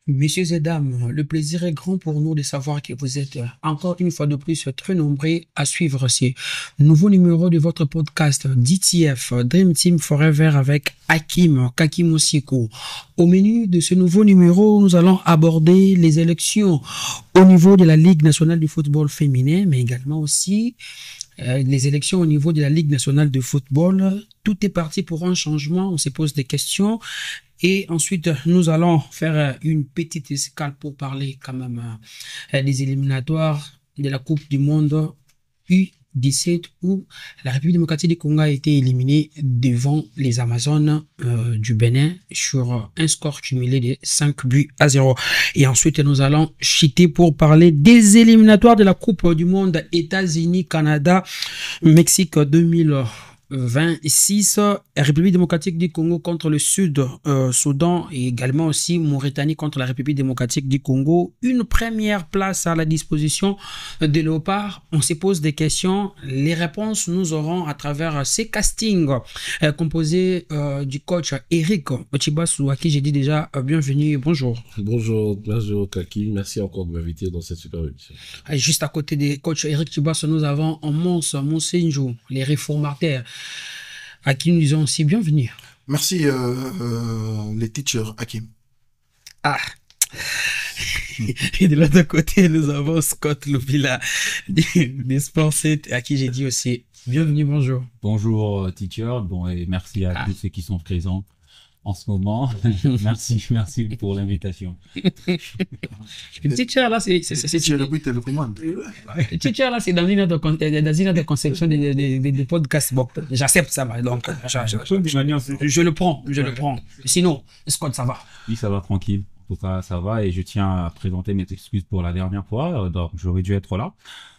Messieurs et dames, le plaisir est grand pour nous de savoir que vous êtes encore une fois de plus très nombreux à suivre ces nouveaux numéros de votre podcast DTF, Dream Team Forever avec Hakim Kakimosiko. Au menu de ce nouveau numéro, nous allons aborder les élections au niveau de la Ligue nationale du football féminin, mais également aussi les élections au niveau de la Ligue nationale de football. Tout est parti pour un changement, on se pose des questions. Et ensuite, nous allons faire une petite escale pour parler quand même des éliminatoires de la Coupe du Monde U17 où la République démocratique du Congo a été éliminée devant les Amazones du Bénin sur un score cumulé de 5-0. Et ensuite, nous allons chuter pour parler des éliminatoires de la Coupe du Monde États-Unis, Canada, Mexique 2026, République démocratique du Congo contre le Sud-Soudan et également aussi Mauritanie contre la République démocratique du Congo. Une première place à la disposition des Léopards. On se pose des questions. Les réponses nous aurons à travers ces castings composés du coach Eric Ochibasu, à qui j'ai dit déjà bienvenue et bonjour. Bonjour Kaki, merci encore de m'inviter dans cette super émission. Juste à côté des coachs Eric Ochibasu, nous avons Mons Monsenjo, les réformataires, à qui nous disons aussi bienvenue. Merci les teachers Hakim. Ah. Et de l'autre côté, nous avons Scott Lupila des Sports 7, à qui j'ai dit aussi bienvenue, bonjour. Bonjour teacher, bon et merci à tous ceux qui sont présents en ce moment. merci pour l'invitation. Le teacher là, c'est le teacher là, c'est dans une autre conception de podcast. Bon, j'accepte ça, donc je le prends. Sinon, Scott, ça va? Oui, ça va tranquille. En tout cas, ça va et je tiens à présenter mes excuses pour la dernière fois. Donc, j'aurais dû être là.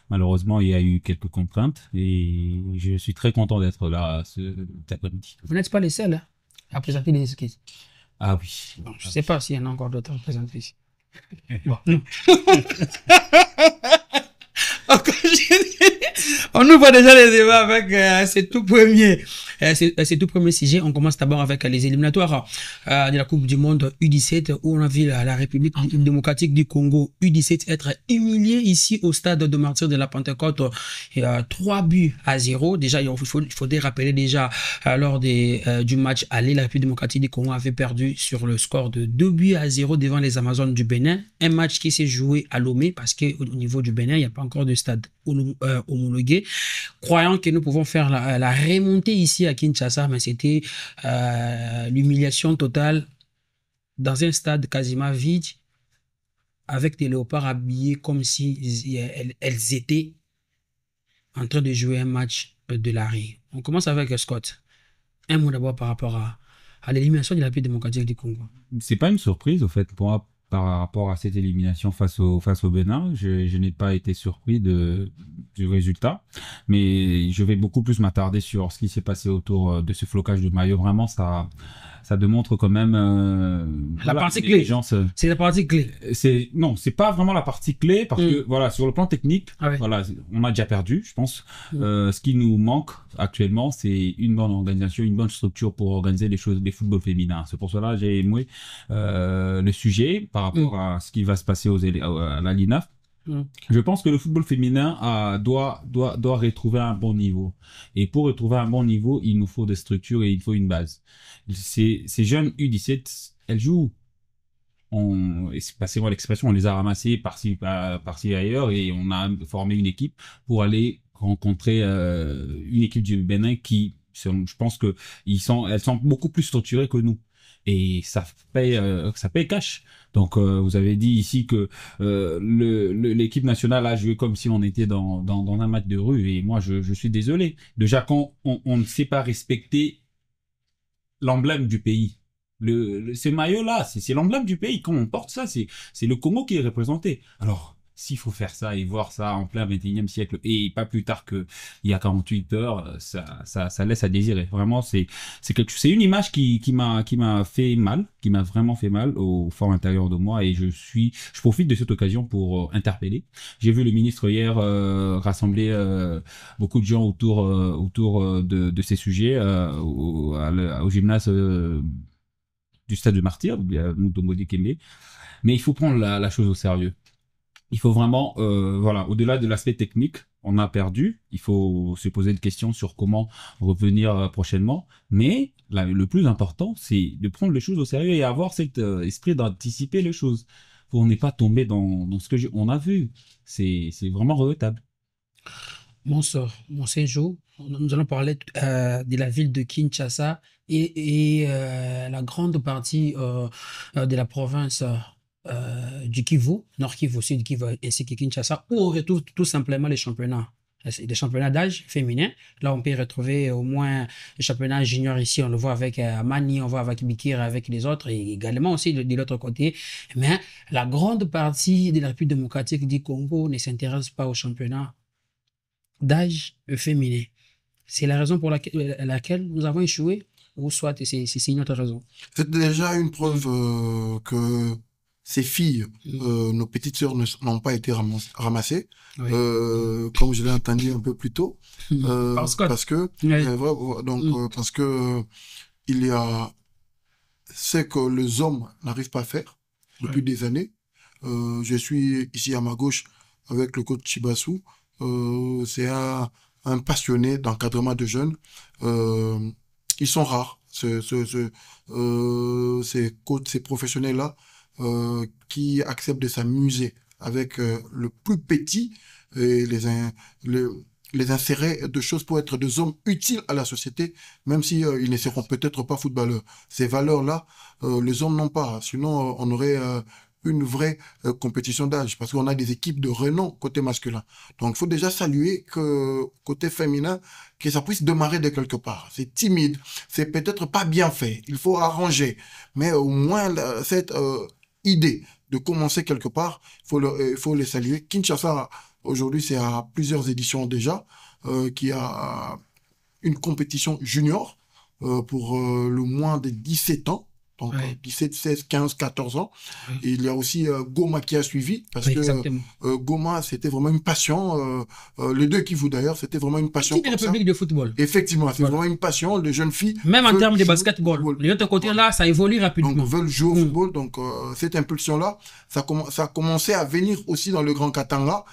Malheureusement, il y a eu quelques contraintes et je suis très content d'être là cet après-midi. Vous n'êtes pas les seuls à présenter les excuses. Ah oui. Bon, je ne sais pas s'il y en a encore d'autres à présenter ici. Bon. On ouvre déjà les débats avec ces tout premiers sujets. On commence d'abord avec les éliminatoires de la Coupe du Monde U17 où on a vu la République démocratique du Congo U17 être humiliée ici au stade de Martyrs de la Pentecôte 3-0. Déjà, il faudrait rappeler déjà lors du match aller, la République démocratique du Congo avait perdu sur le score de 2-0 devant les Amazones du Bénin. Un match qui s'est joué à Lomé parce qu'au niveau du Bénin, il n'y a pas encore de stade homologué, croyant que nous pouvons faire la remontée ici à Kinshasa, mais c'était l'humiliation totale dans un stade quasiment vide avec des léopards habillés comme si elles étaient en train de jouer un match de l'arrêt. On commence avec Scott. Un mot d'abord par rapport à l'élimination de la République démocratique du Congo. C'est pas une surprise au fait pour moi. Par rapport à cette élimination face au Bénin, je n'ai pas été surpris du résultat, mais je vais beaucoup plus m'attarder sur ce qui s'est passé autour de ce flocage de maillot. Vraiment, ça démontre quand même la partie clé. C'est la partie clé. Non, c'est pas vraiment la partie clé parce que voilà, sur le plan technique, voilà, on a déjà perdu, je pense. Ce qui nous manque actuellement, c'est une bonne organisation, une bonne structure pour organiser les choses, les football féminins. C'est pour cela que j'ai aimé le sujet par rapport à ce qui va se passer à la LINAF. Je pense que le football féminin doit retrouver un bon niveau. Et pour retrouver un bon niveau, il nous faut des structures et il faut une base. Ces jeunes U17, elles jouent. Passez-moi l'expression, on les a ramassés par-ci ailleurs et on a formé une équipe pour aller rencontrer une équipe du Bénin qui, je pense que elles sont beaucoup plus structurées que nous. Et ça paye cash. Donc vous avez dit ici que l'équipe nationale a joué comme si on était dans un match de rue et moi je suis désolé. Déjà quand on ne sait pas respecter l'emblème du pays. Ce maillot-là, c'est l'emblème du pays. Quand on porte ça, c'est le Congo qui est représenté. Alors, s'il faut faire ça et voir ça en plein 21e siècle et pas plus tard qu'il y a 48 heures, ça laisse à désirer. Vraiment, c'est une image qui m'a fait mal, qui m'a vraiment fait mal au fort intérieur de moi et je profite de cette occasion pour interpeller. J'ai vu le ministre hier rassembler beaucoup de gens autour de ces sujets au gymnase du Stade du Martyr, Mutombo Dikembe. Mais il faut prendre la chose au sérieux. Il faut vraiment, voilà, au-delà de l'aspect technique, on a perdu. Il faut se poser des questions sur comment revenir prochainement. Mais le plus important, c'est de prendre les choses au sérieux et avoir cet esprit d'anticiper les choses. Pour ne pas tomber dans ce que on a vu. C'est vraiment regrettable. Mon sort, mon séjour, nous allons parler de la ville de Kinshasa et la grande partie de la province du Kivu, Nord Kivu, Sud Kivu, ainsi que Kinshasa, où on retrouve tout simplement les championnats d'âge féminin. Là, on peut retrouver au moins le championnat junior ici, on le voit avec Mani, on voit avec Bikir, avec les autres, et également aussi de l'autre côté. Mais la grande partie de la République démocratique du Congo ne s'intéresse pas au championnat d'âge féminin. C'est la raison pour laquelle nous avons échoué, ou soit c'est une autre raison. C'est déjà une preuve que ces filles, nos petites sœurs n'ont pas été ramassées, Oui. comme je l'ai entendu un peu plus tôt, parce que Oui. parce que il y a ce que les hommes n'arrivent pas à faire depuis des années. Je suis ici à ma gauche avec le coach Chibasu. C'est un passionné d'encadrement de jeunes. Ils sont rares, ces professionnels-là, qui acceptent de s'amuser avec le plus petit et les insérer de choses pour être des hommes utiles à la société, même si ils ne seront peut-être pas footballeurs. Ces valeurs-là, les hommes n'ont pas. Sinon, on aurait une vraie compétition d'âge, parce qu'on a des équipes de renom côté masculin. Donc, il faut déjà saluer que côté féminin, que ça puisse démarrer de quelque part. C'est timide, c'est peut-être pas bien fait, il faut arranger, mais au moins cette idée de commencer quelque part, il faut les saluer. Kinshasa, aujourd'hui, c'est à plusieurs éditions déjà, qui a une compétition junior pour le moins de 17 ans. Donc, 17, 16, 15, 14 ans. Et il y a aussi Goma qui a suivi, parce que Goma, c'était vraiment une passion. Les deux qui vous d'ailleurs, c'était vraiment une passion. C'est une république de football. Effectivement, c'est vraiment une passion. Les jeunes filles. Même en termes de basketball. De l'autre côté, là, ça évolue rapidement. Donc, veulent jouer au football. Donc, cette impulsion-là, ça a commencé à venir aussi dans le Grand Katanga.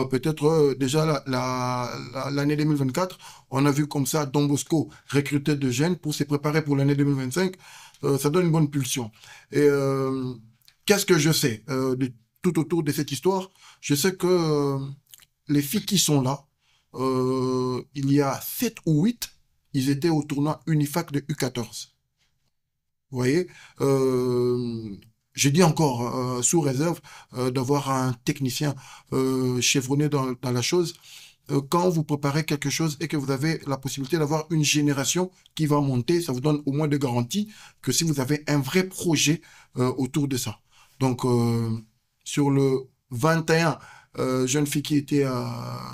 Peut-être déjà l'année 2024, on a vu comme ça Don Bosco recruter de jeunes pour se préparer pour l'année 2025. Ça donne une bonne pulsion. Et qu'est-ce que je sais tout autour de cette histoire? Je sais que les filles qui sont là, il y a 7 ou 8, ils étaient au tournoi Unifac de U14. Vous voyez, j'ai dit encore, sous réserve d'avoir un technicien chevronné dans la chose. Quand vous préparez quelque chose et que vous avez la possibilité d'avoir une génération qui va monter, ça vous donne au moins de garanties que si vous avez un vrai projet autour de ça. Donc, sur le 21 jeunes filles qui étaient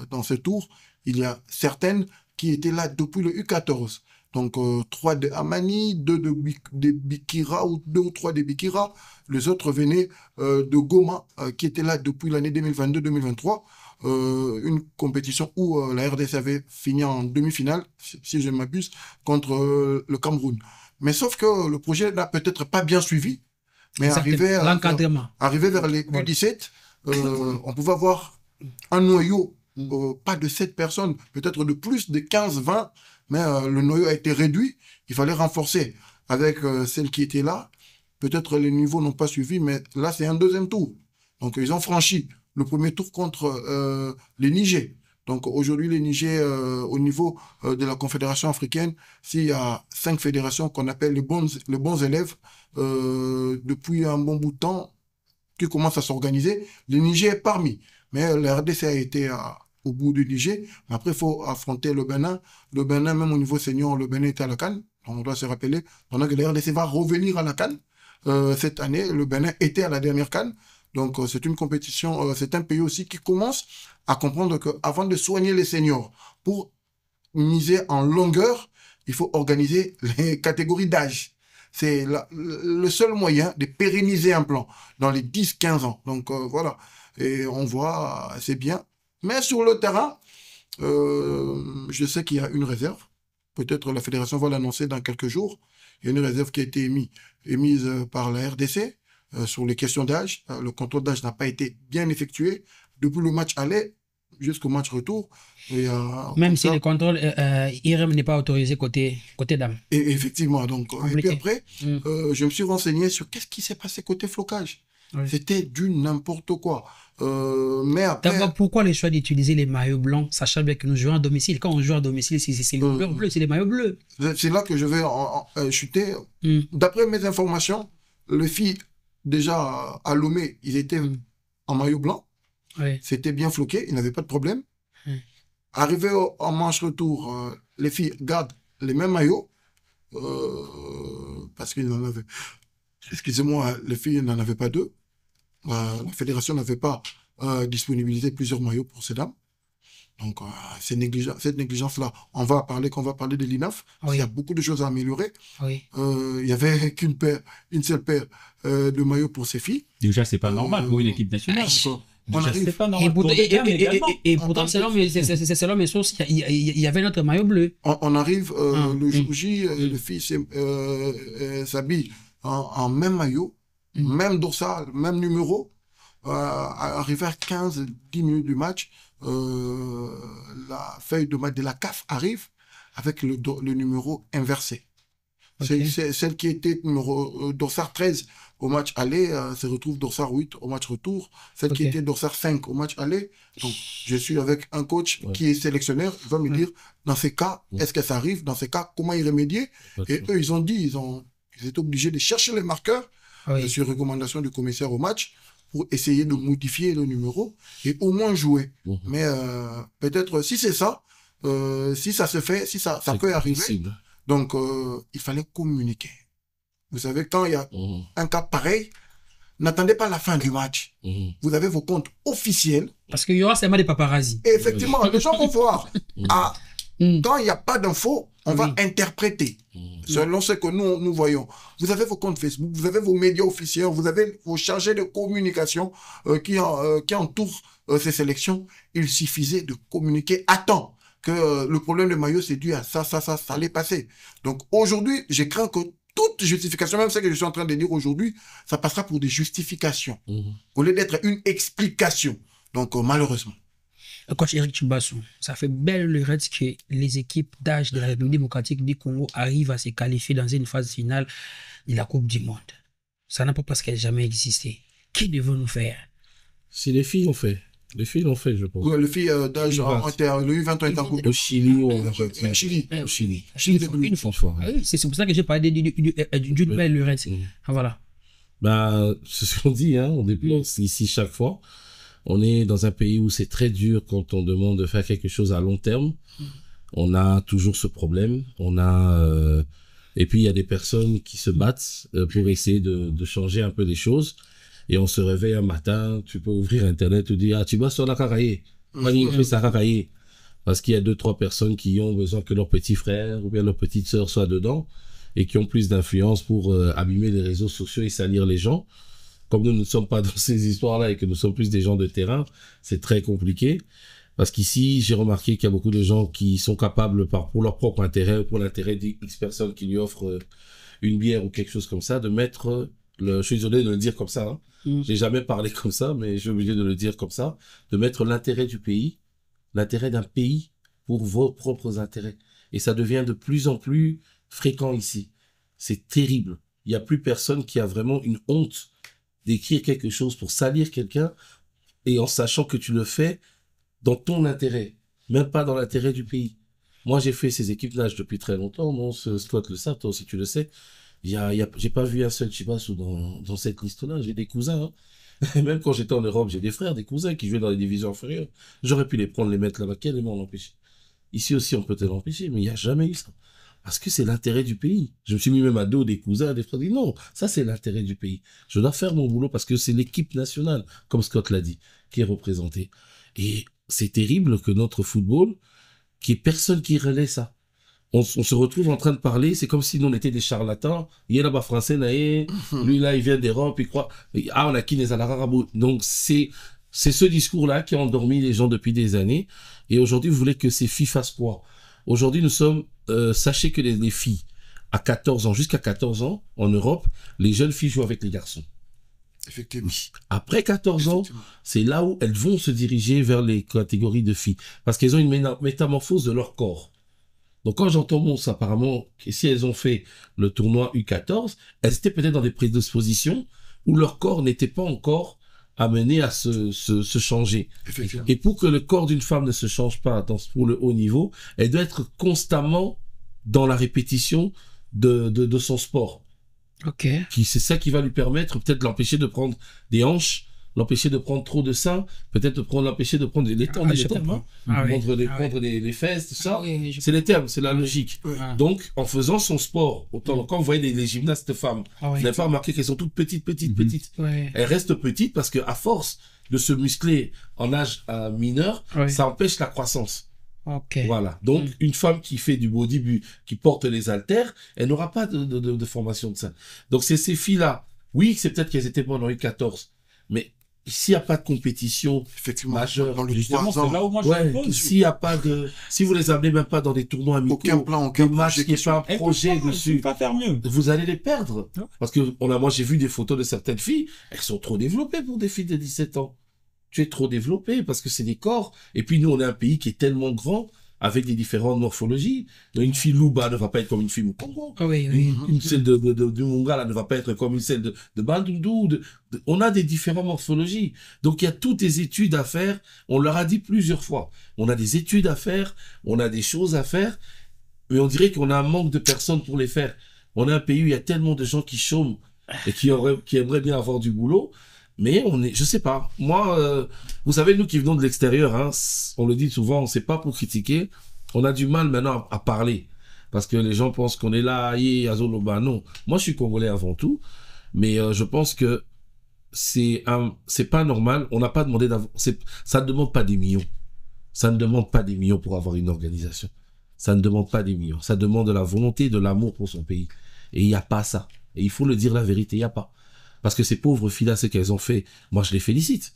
dans ce tour, il y a certaines qui étaient là depuis le U14. Donc, 3 de Amani, 2 de Bikira, ou 2 ou 3 de Bikira. Les autres venaient de Goma, qui étaient là depuis l'année 2022-2023. Une compétition où la RDC avait fini en demi-finale, si je ne m'abuse, contre le Cameroun. Mais sauf que le projet n'a peut-être pas bien suivi, mais arrivé vers les U17, on pouvait avoir un noyau, pas de 7 personnes, peut-être de plus de 15-20, mais le noyau a été réduit, il fallait renforcer avec celles qui étaient là. Peut-être les niveaux n'ont pas suivi, mais là c'est un deuxième tour. Donc ils ont franchi le premier tour contre les Niger. Donc aujourd'hui, les Niger, au niveau de la Confédération africaine, s'il y a 5 fédérations qu'on appelle les bons élèves, depuis un bon bout de temps, qui commencent à s'organiser, le Niger est parmi. Mais la RDC a été au bout du Niger. Mais après, il faut affronter le Bénin. Le Bénin, même au niveau senior, le Bénin était à la CAN. Donc on doit se rappeler, pendant que la RDC va revenir à la CAN, cette année, le Bénin était à la dernière CAN. Donc, c'est une compétition, c'est un pays aussi qui commence à comprendre qu'avant de soigner les seniors, pour miser en longueur, il faut organiser les catégories d'âge. C'est le seul moyen de pérenniser un plan dans les 10-15 ans. Donc, voilà. Et on voit, c'est bien. Mais sur le terrain, je sais qu'il y a une réserve. Peut-être la fédération va l'annoncer dans quelques jours. Il y a une réserve qui a été émise par la RDC sur les questions d'âge. Le contrôle d'âge n'a pas été bien effectué depuis le match aller jusqu'au match retour. Même si le contrôle IRM n'est pas autorisé côté dames. Et effectivement, donc. Et puis après, Mm. je me suis renseigné sur qu'est-ce qui s'est passé côté flocage. Oui. C'était du n'importe quoi. Mais après. D'abord, pourquoi le choix d'utiliser les maillots blancs, sachant bien que nous jouons à domicile? Quand on joue à domicile, c'est le bleu, bleu, c'est les maillots bleus. C'est là que je vais chuter. Mm. D'après mes informations, les filles, déjà à Lomé, ils étaient en maillot blanc. Oui. C'était bien floqué, ils n'avaient pas de problème. Arrivé en manche retour, les filles gardent les mêmes maillots. Parce qu'ils n'en avaient. Excusez-moi, les filles n'en avaient pas deux. La fédération n'avait pas disponibilisé plusieurs maillots pour ces dames. Donc, cette négligence-là, on va parler de l'INAF. Oui. Il y a beaucoup de choses à améliorer. Oui. Il y avait une seule paire de maillots pour ces filles. Déjà, c'est pas normal pour une équipe nationale. On Déjà, arrive. c'est pas Et normal pour les dames également. pourtant, selon mes sources, il y avait notre maillot bleu. On arrive le jour J, les filles s'habillent en même maillot, même dorsal, même numéro. Arrivé à 15-10 minutes du match, la feuille de match de la CAF arrive avec le numéro inversé. Okay. C'est celle qui était numéro dorsal 13 au match aller, se retrouve dorsal 8 au match retour. Celle qui était dorsal 5 au match aller. Donc, je suis avec un coach qui est sélectionneur. Il va me dire, dans ces cas, est-ce que ça arrive? Dans ces cas, comment y remédier? Et eux, ils ont dit, ils étaient obligés de chercher les marqueurs sur recommandation du commissaire au match pour essayer de modifier le numéro et au moins jouer. Mais peut-être, si c'est ça, si ça se fait, si ça peut arriver. Possible. Donc, il fallait communiquer. Vous savez, quand il y a un cas pareil, n'attendez pas la fin du match. Vous avez vos comptes officiels. Parce qu'il y aura seulement des paparazzis. Et effectivement, les gens vont voir. Quand il n'y a pas d'infos, on va interpréter selon ce que nous voyons. Vous avez vos comptes Facebook, vous avez vos médias officiels, vous avez vos chargés de communication qui entourent ces sélections. Il suffisait de communiquer à temps que le problème de maillot, c'est dû à ça allait passer. Donc aujourd'hui, je crains que toute justification, même ce que je suis en train de dire aujourd'hui, ça passera pour des justifications, au lieu d'être une explication. Donc malheureusement. Coach Eric Chibassou, ça fait belle lurette que les équipes d'âge de la République démocratique du Congo arrivent à se qualifier dans une phase finale de la Coupe du Monde. Ça n'a pas parce qu'elle n'a jamais existé. Qui devons-nous faire? Si les filles l'ont fait. Les filles l'ont fait, je pense. Oui, les filles d'âge, le U20 est en Coupe. Au Chili, Chili. Au Chili. Une fois. Oui, c'est pour ça que j'ai parlé d'une belle lurette. Voilà. Bah, c'est ce qu'on dit, hein. On dépense ici chaque fois. On est dans un pays où c'est très dur quand on demande de faire quelque chose à long terme. On a toujours ce problème. Et puis il y a des personnes qui se battent pour essayer de changer un peu les choses. Et on se réveille un matin, tu peux ouvrir Internet, tu dis, tu vas sur la Karaye. Parce qu'il y a 2-3 personnes qui ont besoin que leur petit frère ou bien leur petite sœur soit dedans et qui ont plus d'influence pour abîmer les réseaux sociaux et salir les gens. Comme nous ne sommes pas dans ces histoires-là et que nous sommes plus des gens de terrain, c'est très compliqué. Parce qu'ici, j'ai remarqué qu'il y a beaucoup de gens qui sont capables, pour leur propre intérêt ou pour l'intérêt d'X personnes qui lui offrent une bière ou quelque chose comme ça, de mettre, je suis désolé de le dire comme ça, hein. J'ai jamais parlé comme ça, mais je suis obligé de le dire comme ça, de mettre l'intérêt du pays, l'intérêt d'un pays pour vos propres intérêts. Et ça devient de plus en plus fréquent ici. C'est terrible. Il n'y a plus personne qui a vraiment une honte d'écrire quelque chose pour salir quelqu'un et en sachant que tu le fais dans ton intérêt, même pas dans l'intérêt du pays. Moi, j'ai fait ces équipes d'âge depuis très longtemps. Mon Scott le savent, toi aussi tu le sais. J'ai pas vu un seul Chibassou dans cette liste-là. J'ai des cousins, hein. Même quand j'étais en Europe, j'ai des frères, des cousins qui jouaient dans les divisions inférieures. J'aurais pu les prendre, les mettre là-bas. Quel est m'en empêcher? Ici aussi, on peut te l'empêcher, mais il n'y a jamais eu ça. Parce que c'est l'intérêt du pays. Je me suis mis même à dos des cousins, des frères. Dit non, ça c'est l'intérêt du pays. Je dois faire mon boulot parce que c'est l'équipe nationale, comme Scott l'a dit, qui est représentée. Et c'est terrible que notre football, qu'il n'y ait personne qui relaie ça. On se retrouve en train de parler, c'est comme si nous on était des charlatans. Il est là-bas français, lui là il vient d'Europe, il croit, on a qui les Alarabou. Donc c'est ce discours-là qui a endormi les gens depuis des années. Et aujourd'hui, vous voulez que ces filles fassent quoi? Aujourd'hui, nous sommes, sachez que les filles, à 14 ans, jusqu'à 14 ans, en Europe, les jeunes filles jouent avec les garçons. Effectivement. Oui. Après 14 ans, c'est là où elles vont se diriger vers les catégories de filles. Parce qu'elles ont une métamorphose de leur corps. Donc quand j'entends Mons, apparemment, que si elles ont fait le tournoi U14, elles étaient peut-être dans des prédispositions où leur corps n'était pas encore amené à se changer. Effectivement. Et pour que le corps d'une femme ne se change pas pour le haut niveau, elle doit être constamment dans la répétition de son sport. Ok. C'est ça qui va lui permettre peut-être de l'empêcher de prendre des hanches, l'empêcher de prendre trop de seins, peut-être l'empêcher de prendre les termes, prendre les fesses, tout ça. Oui, c'est les termes, c'est la logique. Ah. Donc, en faisant son sport, quand vous voyez les gymnastes femmes, vous n'avez pas remarqué qu'elles sont toutes petites. Ouais. Elles restent petites parce que à force de se muscler en âge mineur, ça empêche la croissance. Ok. Voilà. Donc, une femme qui fait du bodybuilding, qui porte les haltères, elle n'aura pas de formation de ça. Donc, c'est ces filles-là. Oui, c'est peut-être qu'elles étaient bonnes en U14, mais s'il n'y a pas de compétition majeure, dans le justement, 3 ans, c'est là où moi je me pose. s'il y a pas si vous les amenez même pas dans des tournois amicaux, aucun match, il n'y a pas un projet dessus, pas faire mieux. vous allez les perdre. Ouais. Parce que moi, j'ai vu des photos de certaines filles, elles sont trop développées pour des filles de 17 ans. Tu es trop développé parce que c'est des corps. Et puis nous, on est un pays qui est tellement grand avec des différentes morphologies. Donc, une fille Luba ne va pas être comme une fille Mukongo. Une celle de Mungala ne va pas être comme une celle de Bandundu. On a des différentes morphologies. Donc, il y a toutes des études à faire. On leur a dit plusieurs fois. On a des études à faire. On a des choses à faire. Mais on dirait qu'on a un manque de personnes pour les faire. On a un pays où il y a tellement de gens qui chôment et qui aimeraient bien avoir du boulot. Mais je sais pas. Moi, vous savez, nous qui venons de l'extérieur, hein, on le dit souvent, c'est pas pour critiquer. On a du mal maintenant à parler. Parce que les gens pensent qu'on est là, Azoloba. Non. Moi, je suis Congolais avant tout. Mais je pense que c'est pas normal. On n'a pas demandé ça ne demande pas des millions. Ça ne demande pas des millions pour avoir une organisation. Ça ne demande pas des millions. Ça demande de la volonté, de l'amour pour son pays. Et il n'y a pas ça. Et il faut le dire la vérité, il n'y a pas. Parce que ces pauvres filles-là, ce qu'elles ont fait, moi, je les félicite.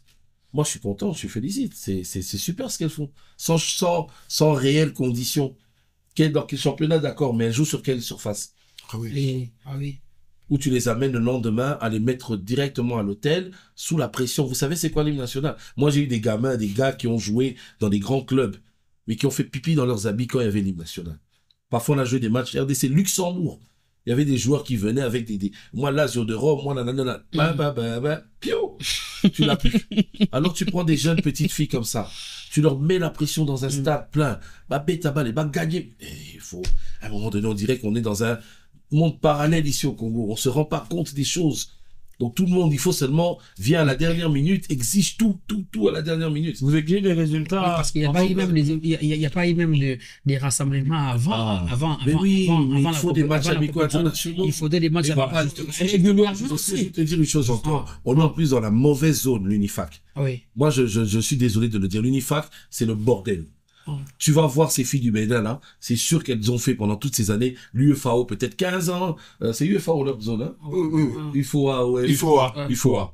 Moi, je suis content, je les félicite. C'est super ce qu'elles font. Sans réelle condition. Dans quel championnat, d'accord, mais elles jouent sur quelle surface? Ah oui. Où tu les amènes le lendemain à les mettre directement à l'hôtel, sous la pression. Vous savez, c'est quoi l'hymne national? Moi, j'ai eu des gars qui ont joué dans des grands clubs, mais qui ont fait pipi dans leurs habits quand il y avait l'hymne national. Parfois, on a joué des matchs RDC Luxembourg. Il y avait des joueurs qui venaient avec moi, Lazio de Rome, moi, nanana, pio, tu l'as plus. Alors, tu prends des jeunes petites filles comme ça. Tu leur mets la pression dans un stade plein. Gagner. Et il faut, à un moment donné, on dirait qu'on est dans un monde parallèle ici au Congo. On se rend pas compte des choses. Donc, tout le monde, il faut seulement, vient à la dernière minute, exige tout à la dernière minute. Vous exigez des résultats. Oui, parce qu'il n'y a, pas eu même des rassemblements avant. Mais oui, avant il faut des matchs amicaux internationaux. Il faudrait des matchs amicaux. Je vais te dire une chose encore. On est en plus dans la mauvaise zone, l'UNIFAC. Oui. Moi, je suis désolé de le dire. L'UNIFAC, c'est le bordel. Tu vas voir ces filles du Bénin, là. C'est sûr qu'elles ont fait pendant toutes ces années l'UEFAO, peut-être 15 ans. C'est UEFAO leur zone, hein. UFOA, ouais. UFOA.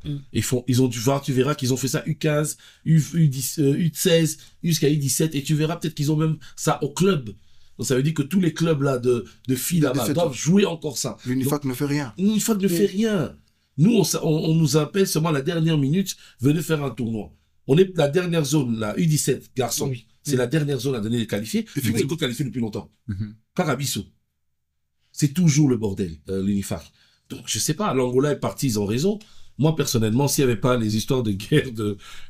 Ils ont dû voir, tu verras qu'ils ont fait ça U15, U10, U16, jusqu'à U17, et tu verras peut-être qu'ils ont même ça au club. Donc ça veut dire que tous les clubs, là, de filles là-bas doivent jouer encore ça. L'UNIFAC ne fait rien. L'UNIFAC ne fait rien. Nous, on nous appelle seulement à la dernière minute, venez faire un tournoi. On est la dernière zone, la U17, garçon. Oui. C'est la dernière zone à donner les qualifiés. Et puis, c'est tout qualifié depuis longtemps. Carabisso. C'est toujours le bordel, l'UNIFAC. Donc, je sais pas, l'Angola est parti, ils ont raison. Moi, personnellement, s'il n'y avait pas les histoires de guerre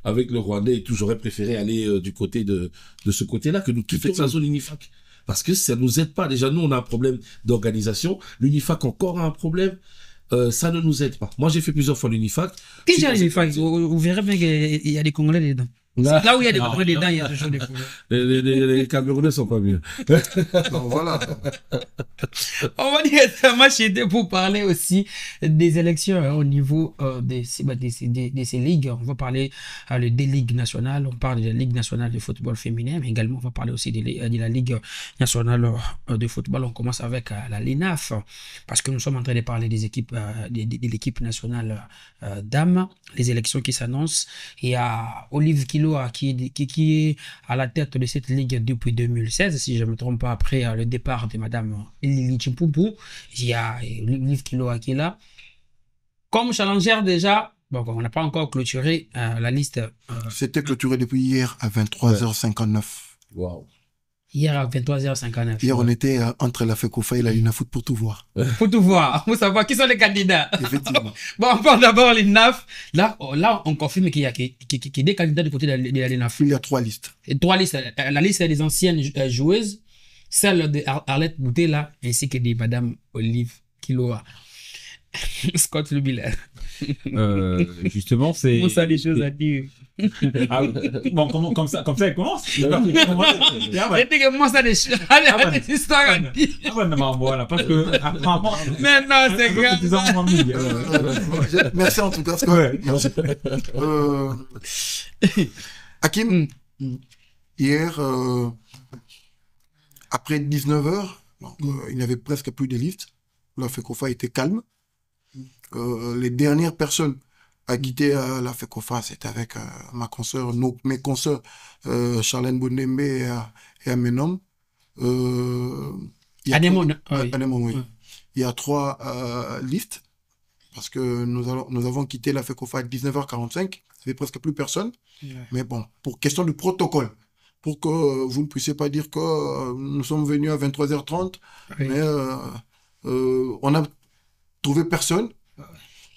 avec le Rwandais et tout, j'aurais préféré aller du côté de ce côté-là que nous quittions la zone UNIFAC. Parce que ça nous aide pas. Déjà, nous, on a un problème d'organisation. L'UNIFAC encore a un problème. Ça ne nous aide pas. Moi, j'ai fait plusieurs fois l'UNIFAC. Déjà, l'UNIFAC, vous verrez bien qu'il y a des Congolais dedans. Là où il y a des Congolais dedans, il y a toujours des problèmes. Les Camerounais sont pas mieux. Donc, voilà. On va dire que ça m'a aidé pour parler aussi des élections au niveau de ces ligues. On va parler des ligues nationales. On parle de la Ligue nationale de football féminin, mais également on va parler aussi de la Ligue nationale de football. On commence avec la LINAF, parce que nous sommes en train de parler des équipes, de l'équipe nationale dames, les élections qui s'annoncent. Il y a Olive Kilo Kiloa, qui est à la tête de cette ligue depuis 2016, si je ne me trompe pas, après le départ de Madame Lili Chimpoupu. Il y a Liv Kiloa qui est là. Comme challengeur déjà, bon, on n'a pas encore clôturé la liste. C'était clôturé depuis hier à 23h59. Waouh. Hier à 23h59. Hier, on était entre la FECOFA et la UNAFOOT pour tout voir. Pour tout voir, pour savoir qui sont les candidats. Effectivement. Bon, on parle d'abord l'INAF. Là, on confirme qu'il y a des candidats du côté de l'INAF. Il y a 3 listes. Et 3 listes. La liste des anciennes joueuses, celle de Arlette Boutella, ainsi que de Madame Olive Kiloa. Scott Lubiller. Justement, c'est. Comment ça, les choses à dire? Ah, bon, comme ça, elle commence. Comment ça, des choses des histoires à dire? Ah ouais, non, voilà, parce que, apparemment. Mais non, c'est grave. Merci en tout cas. Ouais. Merci. Hakim, hier, après 19h, il n'y avait presque plus de listes. La FECOFA était calme. Les dernières personnes à quitter la FECOFA, c'était avec ma consoeur, mes consoeurs, Charlène Bondembe et Amenom. Anémone, oui. Il y a 3 listes, parce que nous avons quitté la FECOFA à 19h45, il n'y avait presque plus personne. Mais bon, pour question de protocole, pour que vous ne puissiez pas dire que nous sommes venus à 23h30, mais on a trouvé personne.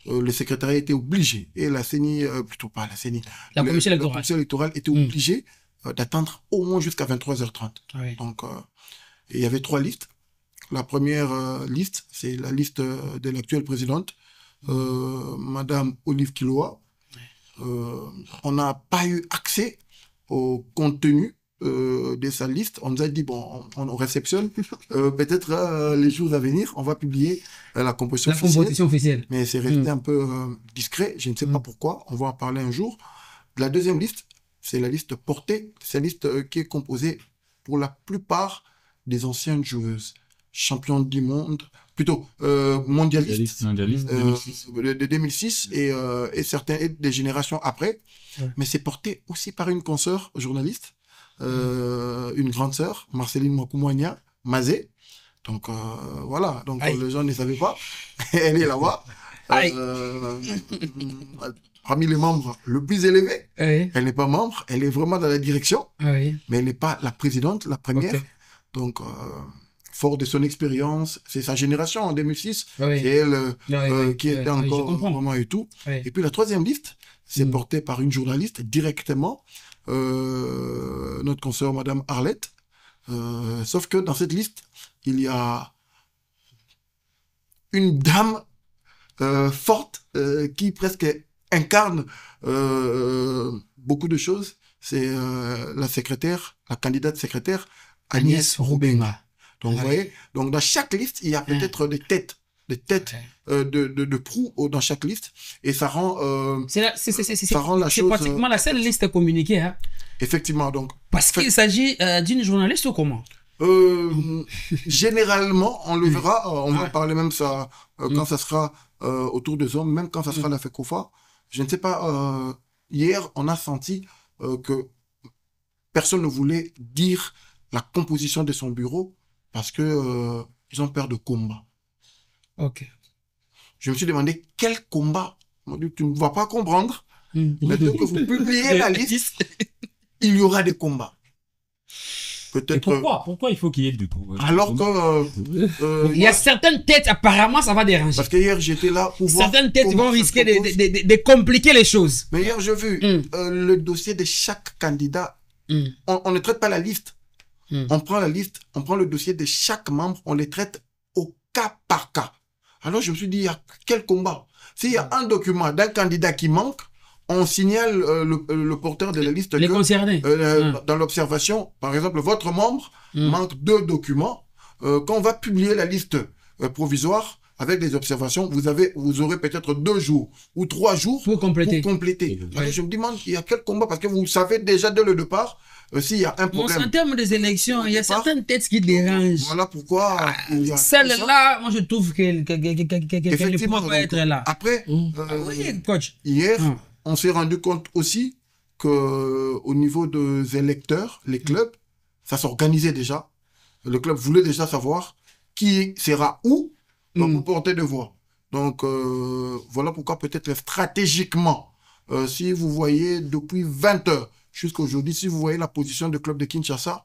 Le secrétariat était obligé, et la CENI, plutôt pas la CENI, la commission électorale était obligée d'attendre au moins jusqu'à 23h30. Donc, il y avait 3 listes. La première liste, c'est la liste de l'actuelle présidente, Madame Olive Kiloa. On n'a pas eu accès au contenu de sa liste. On nous a dit, bon, on réceptionne, peut-être les jours à venir, on va publier la composition officielle. Mais c'est resté un peu discret, je ne sais pas pourquoi, on va en parler un jour. La deuxième liste, c'est la liste portée, c'est la liste qui est composée pour la plupart des anciennes joueuses, championnes du monde, plutôt mondialistes, de 2006 et certains des générations après, mais c'est porté aussi par une consoeur journaliste, une grande sœur, Marceline Mwakumwanya Mazé. Donc voilà, donc les gens ne savaient pas. Elle est là-bas. Parmi les membres le plus élevé. Elle n'est pas membre, elle est vraiment dans la direction, mais elle n'est pas la présidente, la première. Donc fort de son expérience, c'est sa génération en 2006, c'est elle qui était encore vraiment et tout. Et puis la troisième liste, c'est porté par une journaliste directement, notre consoeur Madame Arlette, sauf que dans cette liste, il y a une dame forte qui presque incarne beaucoup de choses. C'est la secrétaire, la candidate secrétaire Agnès Rubenga. Donc vous voyez, donc dans chaque liste, il y a peut-être des têtes de proue dans chaque liste, et ça rend la chose. C'est pratiquement la seule liste communiquée. Hein. Effectivement, donc. Parce qu'il s'agit d'une journaliste ou comment? Généralement, on le verra, on va parler même ça quand ça sera autour des hommes, même quand ça sera la FECOFA. Je ne sais pas, hier, on a senti que personne ne voulait dire la composition de son bureau parce que ils ont peur de combat. Ok. Je me suis demandé quel combat. On dit, tu ne vas pas comprendre. Maintenant que vous publiez la liste, il y aura des combats. Peut-être. Pourquoi il faut qu'il y ait du coup alors que il y a certaines têtes, apparemment, ça va déranger. Parce que hier, j'étais là pour voir. Certaines têtes vont risquer de compliquer les choses. Mais hier, j'ai vu le dossier de chaque candidat. On ne traite pas la liste. On prend la liste, on prend le dossier de chaque membre, on les traite au cas par cas. Alors, je me suis dit, il y a quel combat? S'il y a un document d'un candidat qui manque, on signale le porteur de la liste. Les concernés. Dans l'observation, par exemple, votre membre manque 2 documents. Quand on va publier la liste provisoire avec des observations, vous aurez peut-être 2 jours ou 3 jours pour compléter. Alors, je me demande, il y a quel combat? Parce que vous savez déjà dès le départ s'il y a un problème. En termes des élections, il y a certaines têtes qui dérangent. Voilà pourquoi. Celle-là, moi je trouve qu'elle ne pourra pas être là. Après, coach. Hier, on s'est rendu compte aussi que au niveau des électeurs, les clubs, ça s'organisait déjà. Le club voulait déjà savoir qui sera où pour porter de voix. Donc, voilà pourquoi peut-être stratégiquement, si vous voyez depuis 20 heures jusqu'à aujourd'hui, si vous voyez la position du club de Kinshasa,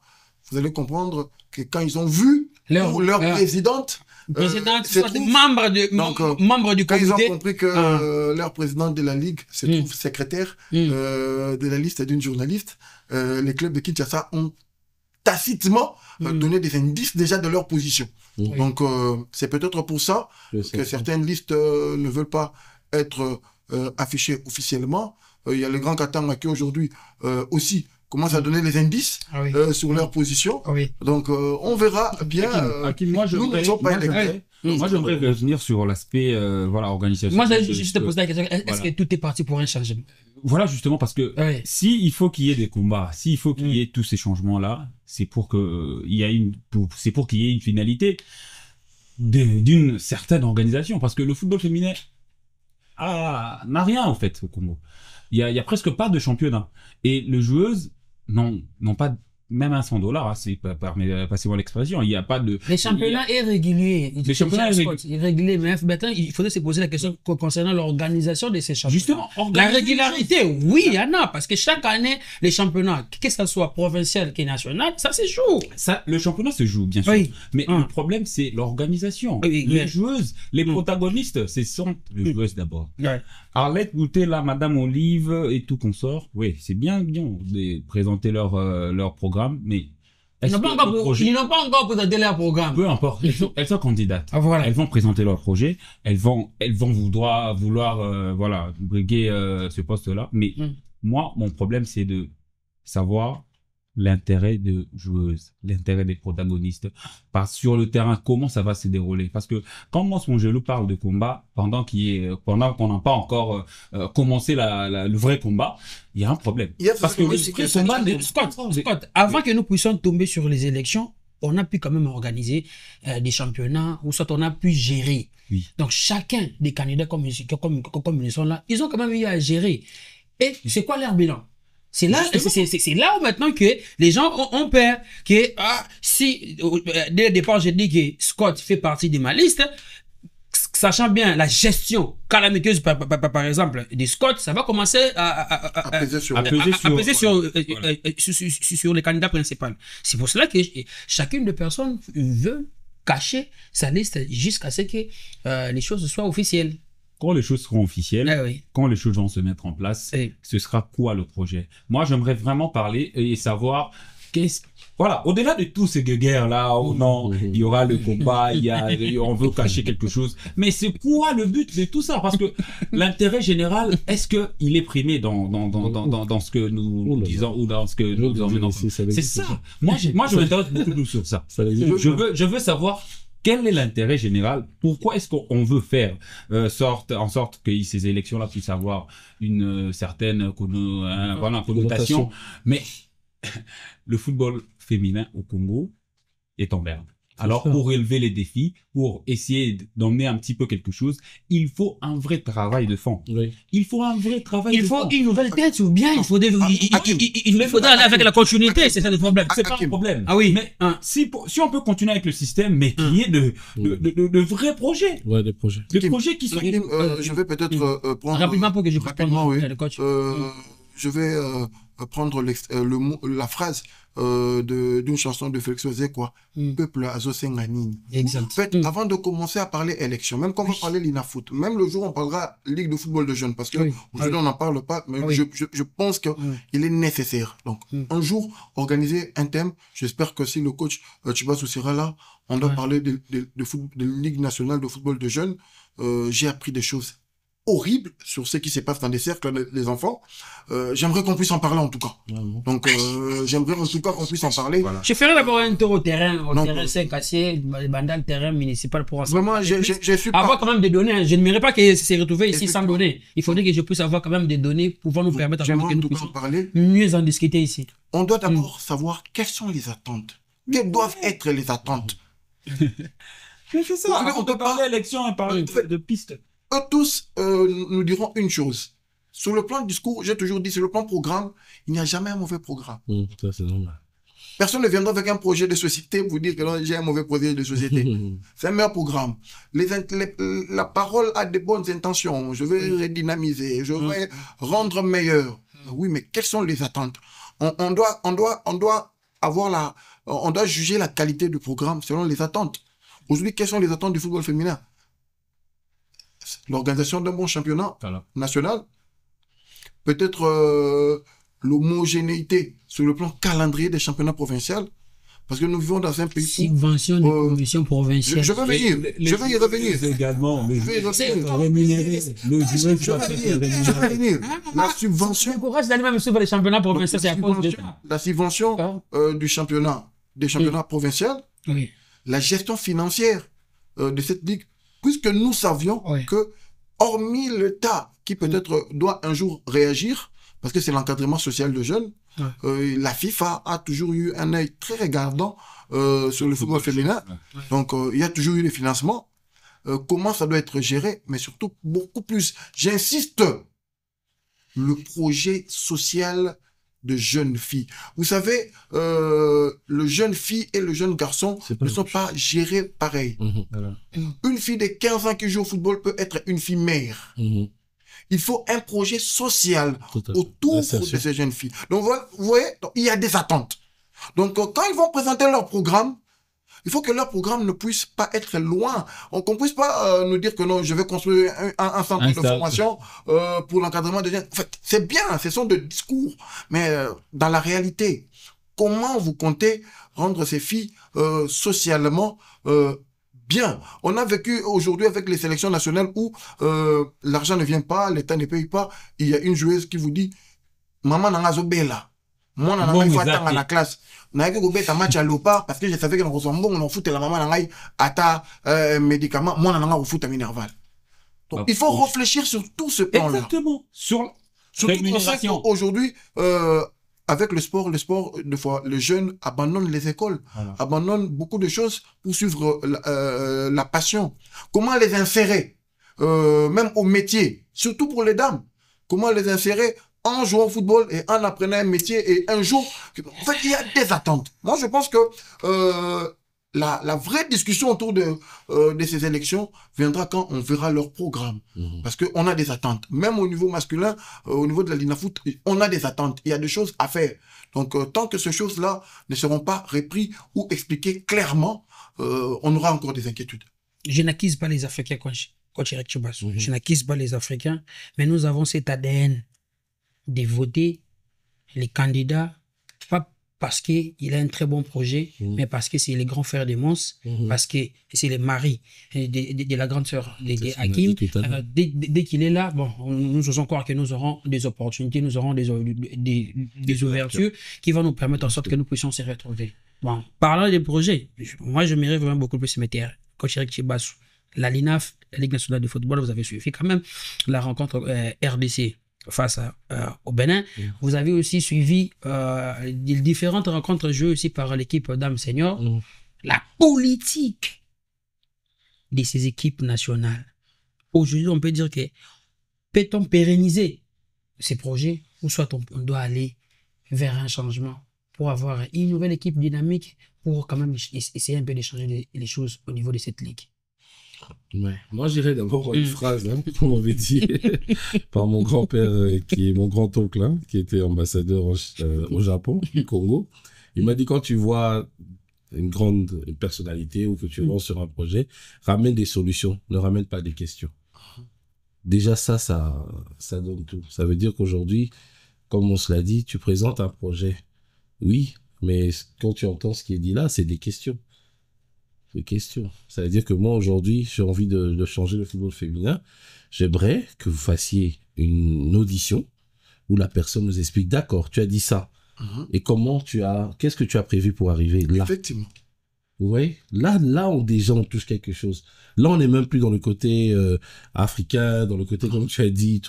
vous allez comprendre que quand ils ont vu leur présidente, membre du quand comité, ils ont compris que leur présidente de la Ligue se trouve secrétaire de la liste d'une journaliste, les clubs de Kinshasa ont tacitement donné des indices déjà de leur position. Donc, c'est peut-être pour ça que certaines listes ne veulent pas être affichées officiellement. Il y a le Grand Katanga qui aujourd'hui aussi commence à donner les indices sur leur position. Donc, on verra bien. Moi, j'aimerais revenir sur l'aspect organisation. Moi, j'ai juste posé la question, est-ce que tout est parti pour un changement? Voilà, justement, parce que s'il faut qu'il y ait des combats, s'il faut qu'il y ait tous ces changements-là, c'est pour qu'il y ait une finalité d'une certaine organisation. Parce que le football féminin n'a rien, en fait, au Congo. Il y a presque pas de championnat. Et les joueuses n'ont pas même un $100, c'est passez-moi l'expression, il n'y a pas de... Les championnats est régulier. Les championnats est régulier, mais maintenant, il faudrait se poser la question concernant l'organisation de ces championnats. Justement, la régularité, oui, il y en a, parce que chaque année, les championnats, que ce soit provincial ou national, ça se joue. Le championnat se joue, bien sûr. Oui. Mais le problème, c'est l'organisation. Les joueuses, les protagonistes, ce sont les joueuses d'abord. Arlette Goutet, là, Madame Olive et tout consort, oui, c'est bien de présenter leur programme, mais ils n'ont pas encore présenté leur programme. Peu importe, elles sont candidates. Voilà. Elles vont présenter leur projet, elles vont vouloir briguer ce poste-là. Mais moi, mon problème, c'est de savoir l'intérêt de joueuses, l'intérêt des protagonistes. Sur le terrain, comment ça va se dérouler? Parce que quand Mons Mongelou parle de combat, pendant qu'on n'a pas encore commencé le vrai combat, il y a un problème. Parce que Scott, avant que nous puissions tomber sur les élections, on a pu quand même organiser des championnats, ou soit on a pu gérer. Oui. Donc chacun des candidats comme ils sont là, ils ont quand même eu à gérer. Et c'est quoi leur bilan? C'est là où maintenant que les gens ont peur que, si, dès le départ, j'ai dit que Scott fait partie de ma liste, sachant bien la gestion calamiteuse, par exemple, de Scott, ça va commencer à peser sur les candidats principaux. C'est pour cela que chacune des personnes veut cacher sa liste jusqu'à ce que les choses soient officielles. Quand les choses seront officielles, quand les choses vont se mettre en place, ce sera quoi le projet? Moi, j'aimerais vraiment parler et savoir voilà, au-delà de tous ces guerres-là, il y aura le combat, on veut cacher quelque chose. Mais c'est quoi le but de tout ça? Parce que l'intérêt général, est-ce qu'il est primé dans ce que nous disons ou dans ce que nous emmenons? C'est ça. Moi, je m'intéresse beaucoup sur ça. Je veux savoir quel est l'intérêt général? Pourquoi est-ce qu'on veut faire en sorte que ces élections-là puissent avoir une certaine connotation? Mais le football féminin au Congo est en berne. Alors, pour relever les défis, pour essayer d'emmener un petit peu quelque chose, il faut un vrai travail de fond. Oui. Il faut un vrai travail de fond. Il faut une nouvelle tête, ou bien il faudra aller avec la continuité, c'est ça le problème. C'est pas un problème. Ah oui. Mais si on peut continuer avec le système, mais qu'il y ait de vrais projets. Ouais, des projets. Des projets qui sont... je vais peut-être prendre... Rapidement pour que je puisse prendre le coach. Je vais prendre la phrase d'une chanson de Félix Ozekwa, Peuple Azosengani. Exact. En fait, avant de commencer à parler élection, même quand on va parler l'INAFoot, même le jour où on parlera Ligue de football de jeunes, parce que aujourd'hui on n'en parle pas, mais je pense qu'il est nécessaire. Donc, un jour, organiser un thème, j'espère que si le coach Tchibasou sera là, on doit parler de Ligue nationale de football de jeunes. J'ai appris des choses horrible sur ce qui se passe dans des cercles des enfants. J'aimerais qu'on puisse en parler en tout cas. Donc j'aimerais en tout cas qu'on puisse en parler. Voilà. Je ferai d'abord un tour au terrain 5 cassé, le terrain municipal pour vraiment j'ai su avoir quand même des données. Je n'aimerais pas que se retrouver ici sans données. Il faudrait que je puisse avoir quand même des données pouvant nous permettre que nous puissions mieux en discuter ici. On doit d'abord savoir quelles sont les attentes. Quelles doivent être les attentes. Mais c'est ça. On peut parler d'élection et parler de pistes. Eux tous nous diront une chose. Sur le plan discours, j'ai toujours dit, sur le plan programme, il n'y a jamais un mauvais programme. Ça, c'est normal. Personne ne viendra avec un projet de société pour dire que non, j'ai un mauvais projet de société. C'est un meilleur programme. La parole a de bonnes intentions. Je vais redynamiser, je vais rendre meilleur. Oui, mais quelles sont les attentes? On doit juger la qualité du programme selon les attentes. Aujourd'hui, quelles sont les attentes du football féminin? L'organisation d'un bon championnat national, peut-être l'homogénéité sur le plan calendrier des championnats provinciaux, parce que nous vivons dans un pays subvention de commission provinciale. Je vais y revenir. Également, Je vais y revenir. rémunéré. Je vais revenir. La subvention. Pourquoi c'est même sur les championnats provinciaux, c'est à cause de la subvention des championnats provinciaux, oui. La gestion financière de cette ligue, puisque nous savions que, hormis l'État qui peut-être doit un jour réagir, parce que c'est l'encadrement social de jeunes, la FIFA a toujours eu un œil très regardant sur le football féminin. Donc, il y a toujours eu les financements. Comment ça doit être géré, mais surtout beaucoup plus. J'insiste, le projet social de jeunes filles. Vous savez, le jeune fille et le jeune garçon ne sont pas gérés pareil. Une fille de 15 ans qui joue au football peut être une fille mère. Il faut un projet social autour de ces jeunes filles. Donc, vous voyez, il y a des attentes. Donc, quand ils vont présenter leur programme, il faut que leur programme ne puisse pas être loin. Qu'on ne puisse pas nous dire que non, je vais construire un centre de formation pour l'encadrement des jeunes. En fait, c'est bien, ce sont des discours. Mais dans la réalité, comment vous comptez rendre ces filles socialement bien? On a vécu aujourd'hui avec les sélections nationales où l'argent ne vient pas, l'État ne paye pas. Il y a une joueuse qui vous dit « Maman n'a pas bella. Moi, il faut attendre à la classe. N'a pas de un match à l'opar parce que je savais que nous sommes bons, on fout la maman n'a pas ta médicament. Moi, on a fout à Minerval. » Donc, il faut réfléchir sur tout ce plan-là. Exactement. Surtout aujourd'hui, avec le sport, des fois, les jeunes abandonnent les écoles, abandonnent beaucoup de choses pour suivre la passion. Comment les insérer, même au métier, surtout pour les dames, comment les insérer en jouant au football et en apprenant un métier et un jour... En fait, il y a des attentes. Moi, je pense que la vraie discussion autour de ces élections viendra quand on verra leur programme. Parce qu'on a des attentes. Même au niveau masculin, au niveau de la Linafoot, on a des attentes. Il y a des choses à faire. Donc, tant que ces choses-là ne seront pas reprises ou expliquées clairement, on aura encore des inquiétudes. Je n'accuse pas les Africains, coach Eric Chibassou. Je n'accuse pas les Africains, mais nous avons cet ADN de voter les candidats, pas parce qu'il a un très bon projet, mais parce que c'est les grands frères des monstres, parce que c'est les maris de la grande sœur de Hakim. Dès qu'il est là, bon, nous osons croire que nous aurons des opportunités, nous aurons des ouvertures qui vont nous permettre en sorte que nous puissions se retrouver. Bon, parlant des projets, moi je m'irais vraiment beaucoup plus mettre coach Eric Chibassou, la LINAF, la Ligue nationale de football, vous avez suivi quand même la rencontre RDC face au Bénin. Vous avez aussi suivi les différentes rencontres jouées aussi par l'équipe Dames Senior. La politique de ces équipes nationales. Aujourd'hui, on peut dire que peut-on pérenniser ces projets ou soit on doit aller vers un changement pour avoir une nouvelle équipe dynamique pour quand même essayer un peu de changer les choses au niveau de cette ligue. Ouais. Moi, je dirais d'abord une phrase qu'on m'avait dit par mon grand-père, qui est mon grand-oncle, qui était ambassadeur au Japon, au Congo. Il m'a dit, quand tu vois une grande personnalité ou que tu avances sur un projet, ramène des solutions, ne ramène pas des questions. Déjà, ça donne tout. Ça veut dire qu'aujourd'hui, comme on se l'a dit, tu présentes un projet. Oui, mais quand tu entends ce qui est dit là, c'est des questions. Des questions. Ça veut dire que moi, aujourd'hui, j'ai envie de changer le football féminin. J'aimerais que vous fassiez une audition où la personne nous explique, d'accord, tu as dit ça. Et qu'est-ce que tu as prévu pour arriver là? Effectivement. Vous voyez? Là, déjà, on touche quelque chose. Là, on n'est même plus dans le côté africain, dans le côté, comme tu as dit,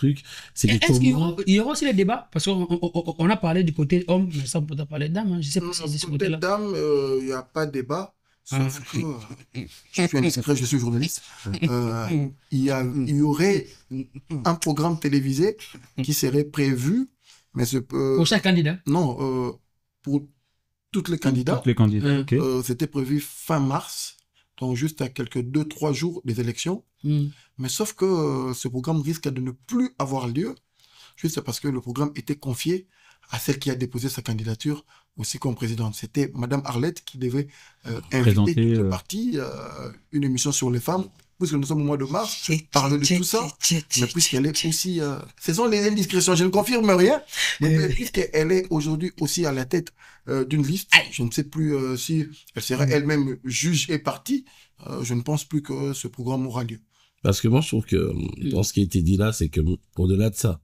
c'est des Est-ce qu'il y aura aussi les débats? Parce qu'on a parlé du côté homme, mais ça, on peut parler de dames. Je sais pas si c'est ce côté-là. Côté dames, il n'y a pas de débat. Sauf que, je suis indiscret, je suis journaliste. Il y aurait un programme télévisé qui serait prévu, mais Pour chaque candidat? non, pour tous les candidats. Tous les candidats, ok. C'était prévu fin mars, donc juste à quelques 2-3 jours des élections. Mais sauf que ce programme risque de ne plus avoir lieu, juste parce que le programme était confié à celle qui a déposé sa candidature aussi comme présidente. C'était Madame Arlette qui devait inviter tout le parti, une émission sur les femmes, puisque nous sommes au mois de mars, parler de tout ça, mais puisqu'elle est aussi... ce sont les indiscrétions, je ne confirme rien, mais puisqu'elle est aujourd'hui aussi à la tête d'une liste, je ne sais plus si elle sera elle-même juge et partie, je ne pense plus que ce programme aura lieu. Parce que moi, je trouve que dans ce qui a été dit là, c'est que au-delà de ça,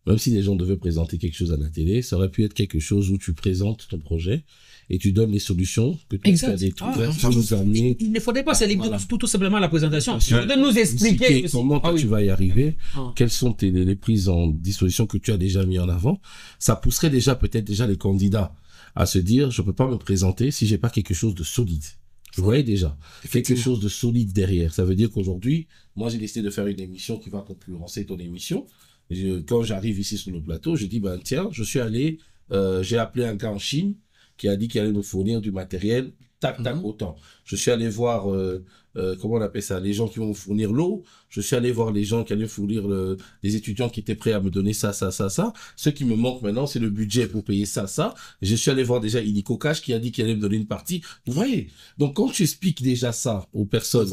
même si les gens devaient présenter quelque chose à la télé, ça aurait pu être quelque chose où tu présentes ton projet et tu donnes les solutions que tu as des trucs. Ça nous a amené. Il ne faudrait pas se limiter tout simplement à la présentation. De nous expliquer comment tu vas y arriver, quelles sont les prises en disposition que tu as déjà mis en avant. Ça pousserait peut-être déjà les candidats à se dire, je peux pas me présenter si j'ai pas quelque chose de solide. Vous voyez déjà, quelque chose de solide derrière. Ça veut dire qu'aujourd'hui, moi j'ai décidé de faire une émission qui va concurrencer ton émission. Quand j'arrive ici sur le plateau, je dis, tiens, j'ai appelé un gars en Chine qui a dit qu'il allait nous fournir du matériel, tac, autant. Je suis allé voir, comment on appelle ça, les gens qui vont me fournir l'eau. Je suis allé voir les gens qui allaient fournir les étudiants qui étaient prêts à me donner ça. Ce qui me manque maintenant, c'est le budget pour payer ça. Je suis allé voir déjà Illico Cash qui a dit qu'il allait me donner une partie. Vous voyez? Donc, quand tu expliques déjà ça aux personnes,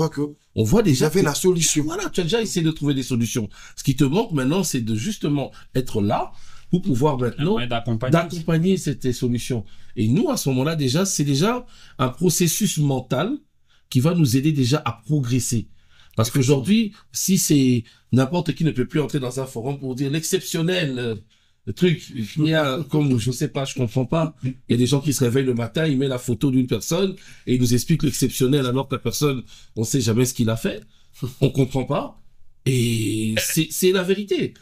on voit déjà la solution. Voilà, tu as déjà essayé de trouver des solutions. Ce qui te manque maintenant, c'est de justement être là pour pouvoir maintenant d'accompagner cette solution. Et nous, à ce moment-là, déjà, c'est déjà un processus mental qui va nous aider déjà à progresser. Parce qu'aujourd'hui, si c'est n'importe qui ne peut plus entrer dans un forum pour dire l'exceptionnel truc, il y a, comme, je sais pas, je comprends pas, il y a des gens qui se réveillent le matin, ils mettent la photo d'une personne et ils nous expliquent l'exceptionnel alors que la personne, on sait jamais ce qu'il a fait, on comprend pas. Et c'est la vérité.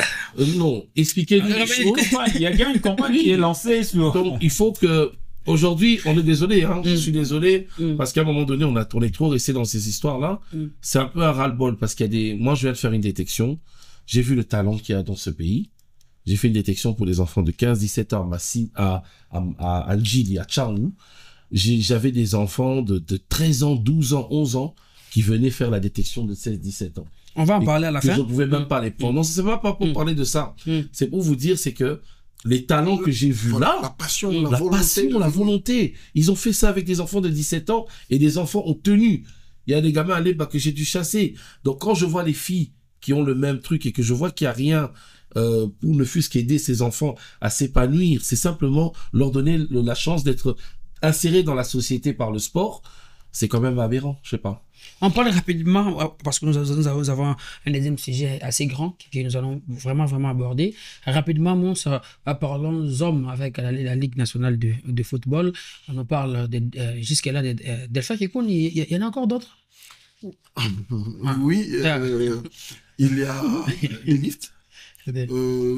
Non, expliquer les choses. Il y a bien une campagne qui est lancée sur... Donc, il faut que, aujourd'hui, on est désolé, je suis désolé, parce qu'à un moment donné, on est trop resté dans ces histoires-là. C'est un peu un ras-le-bol, parce qu'il y a moi, je viens de faire une détection. J'ai vu le talent qu'il y a dans ce pays. J'ai fait une détection pour les enfants de 15-17 ans à Algili, à Tchaoulou. J'avais des enfants de 13 ans, 12 ans, 11 ans, qui venaient faire la détection de 16-17 ans. On va en parler à la fin. Je ne pouvais même pas les prendre. Non, c'est pas pour parler de ça. C'est pour vous dire, c'est que les talents que j'ai vus là, la passion, la volonté. Ils ont fait ça avec des enfants de 17 ans et des enfants ont tenu. Il y a des gamins à l'époque que j'ai dû chasser. Donc quand je vois les filles qui ont le même truc et que je vois qu'il n'y a rien pour ne fût-ce qu'aider ces enfants à s'épanouir, c'est simplement leur donner la chance d'être insérés dans la société par le sport. C'est quand même aberrant, je sais pas. On parle rapidement, parce que nous avons un deuxième sujet assez grand que nous allons vraiment aborder. Rapidement, parlons hommes avec la Ligue nationale de football. On en parle jusque-là de Delphin Kikoun. Il y en a encore d'autres? Oui, il y a une liste.